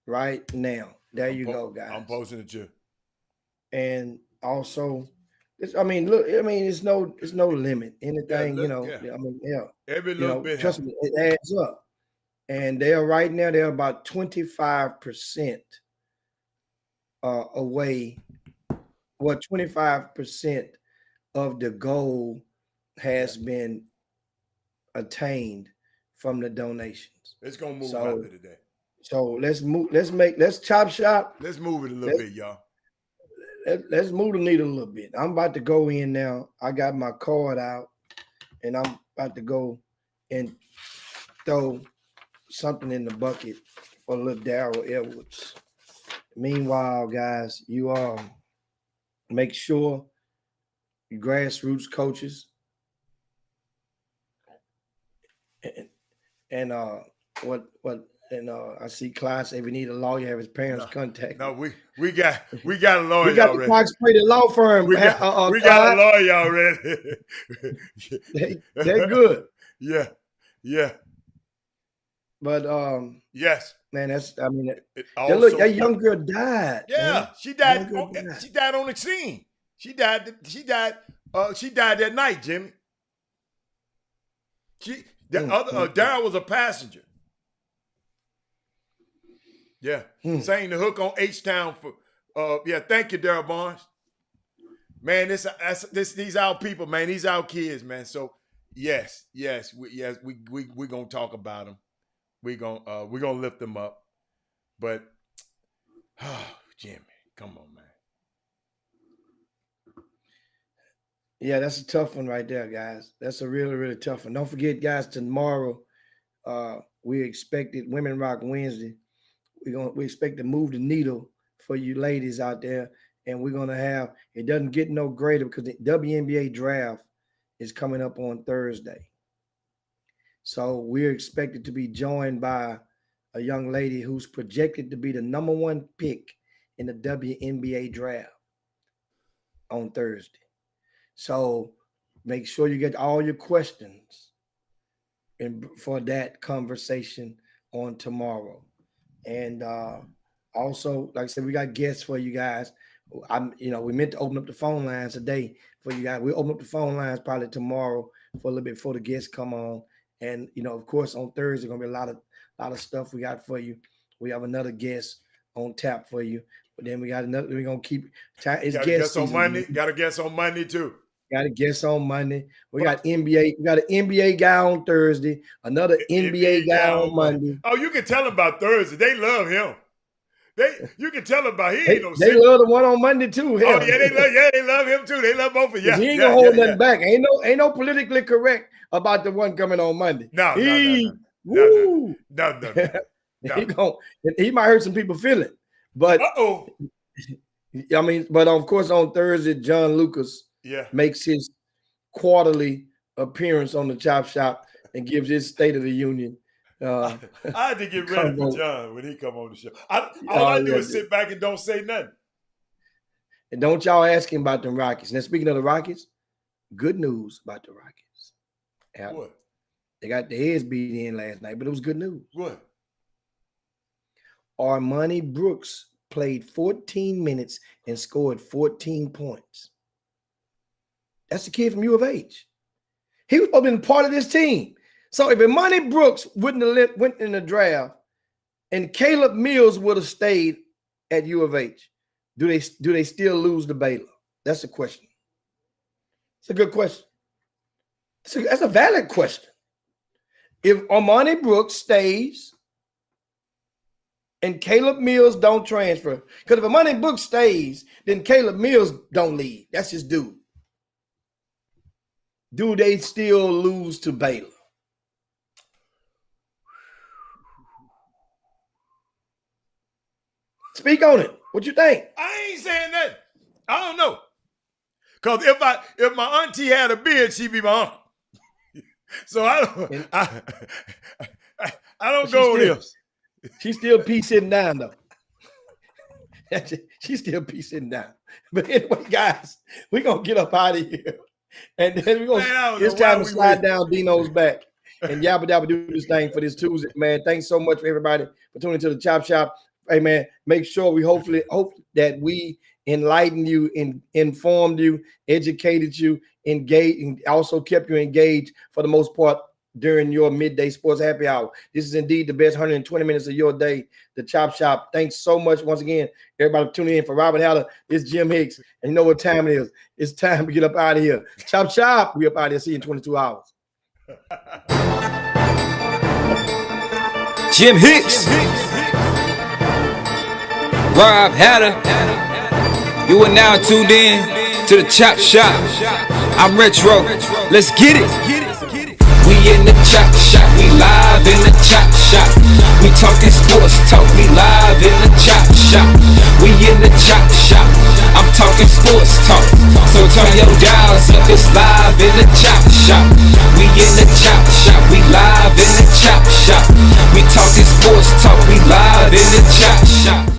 right now. There you go, guys. I'm posting it too. And also, it's no limit. Anything, Every little bit. Trust me, it adds up. And they're about 25% away. Well, 25% of the goal has been attained from the donations. It's gonna move after today. So let's chop shop. Let's move it a little bit, y'all. Let's move the needle a little bit. I'm about to go in now. I got my card out, and I'm about to go and throw something in the bucket for little Darrell Edwards. Meanwhile, guys, you make sure you grassroots coaches and I see Clyde say we need a lawyer, have his parents contact. No, we got a lawyer. We got already. the Fox Brady law firm. We got a lawyer already. They're good. Yeah. But Yes. man, that's I mean It that, look, also- that young girl died. Yeah, man. she died. Young girl died. She died on the scene. She died. She died that night, Jimmy. Daryl was a passenger. Yeah, sang the hook on H-Town for. Yeah, thank you, Daryl Barnes. Man, these our people, man. These our kids, man. So yes, we gonna talk about them. We gonna lift them up. But Jimmy, come on, man. Yeah, that's a tough one right there, guys. That's a really, really tough one. Don't forget, guys, tomorrow we expected Women Rock Wednesday. We expect to move the needle for you ladies out there. And we're gonna have, it doesn't get no greater because the WNBA draft is coming up on Thursday. So we're expected to be joined by a young lady who's projected to be the #1 pick in the WNBA draft on Thursday. So make sure you get all your questions for that conversation on tomorrow. And also, like I said, we got guests for you guys. We meant to open up the phone lines today for you guys. We'll open up the phone lines probably tomorrow for a little bit before the guests come on. And of course, on Thursday, gonna be a lot of stuff we got for you. We have another guest on tap for you. But then we got another. We're gonna keep. It's Got a guest guest on season. Monday. Got a guest on Monday too. Got a guest on Monday. We got NBA. We got an NBA guy on Thursday. Another NBA guy on Monday. Oh, you can tell them about Thursday. They love him. You can tell them about he ain't no. They love the one on Monday too. Hell. Oh yeah, they love him too. They love both of you. He ain't gonna hold nothing back. Ain't no politically correct about the one coming on Monday. No. He might hurt some people feeling, but I mean, but of course on Thursday, John Lucas makes his quarterly appearance on the Chop Shop and gives his State of the Union. I had to get ready for John when he come on the show. All I do is sit back and don't say nothing. And don't y'all ask him about them Rockets. Now, speaking of the Rockets, good news about the Rockets. What? They got their heads beat in last night, but it was good news. What? Armani Brooks played 14 minutes and scored 14 points. That's the kid from U of H. He was supposed to be part of this team. So if Armani Brooks wouldn't have went in the draft and Caleb Mills would have stayed at U of H, do they still lose to Baylor? That's the question. It's a good question. That's a valid question. If Armani Brooks stays and Caleb Mills don't transfer, because if Armani Brooks stays, then Caleb Mills don't leave. That's his dude. Do they still lose to Baylor? Speak on it. What you think? I ain't saying that. I don't know. Because if my auntie had a beard, she'd be my uncle. So I don't go with this. She's still sitting down though. She's still sitting down. But anyway, guys, we're gonna get up out of here. And then it's time to slide down Dino's back and yabba dabba do this thing for this Tuesday. Man, thanks so much for everybody for tuning to the Chop Shop. Hey man, make sure we hope that we enlightened you, informed you, educated you, engaged, and also kept you engaged for the most part during your midday sports happy hour. This is indeed the best 120 minutes of your day, the Chop Shop. Thanks so much once again, everybody tuning in. For Robert Haller, it's Jim Hicks, and you know what time it is. It's time to get up out of here. Chop Shop, we up out of here. See you in 22 hours. Jim Hicks, Rob Hatter, you are now tuned in to the Chop Shop. I'm Retro. Let's get it. We in the Chop Shop. We live in the Chop Shop. We talking sports talk. We live in the Chop Shop. We in the Chop Shop. I'm talking sports talk. So turn your dials up. It's live in the Chop Shop. We in the Chop Shop. We live in the Chop Shop. We talking sports talk. We live in the Chop Shop.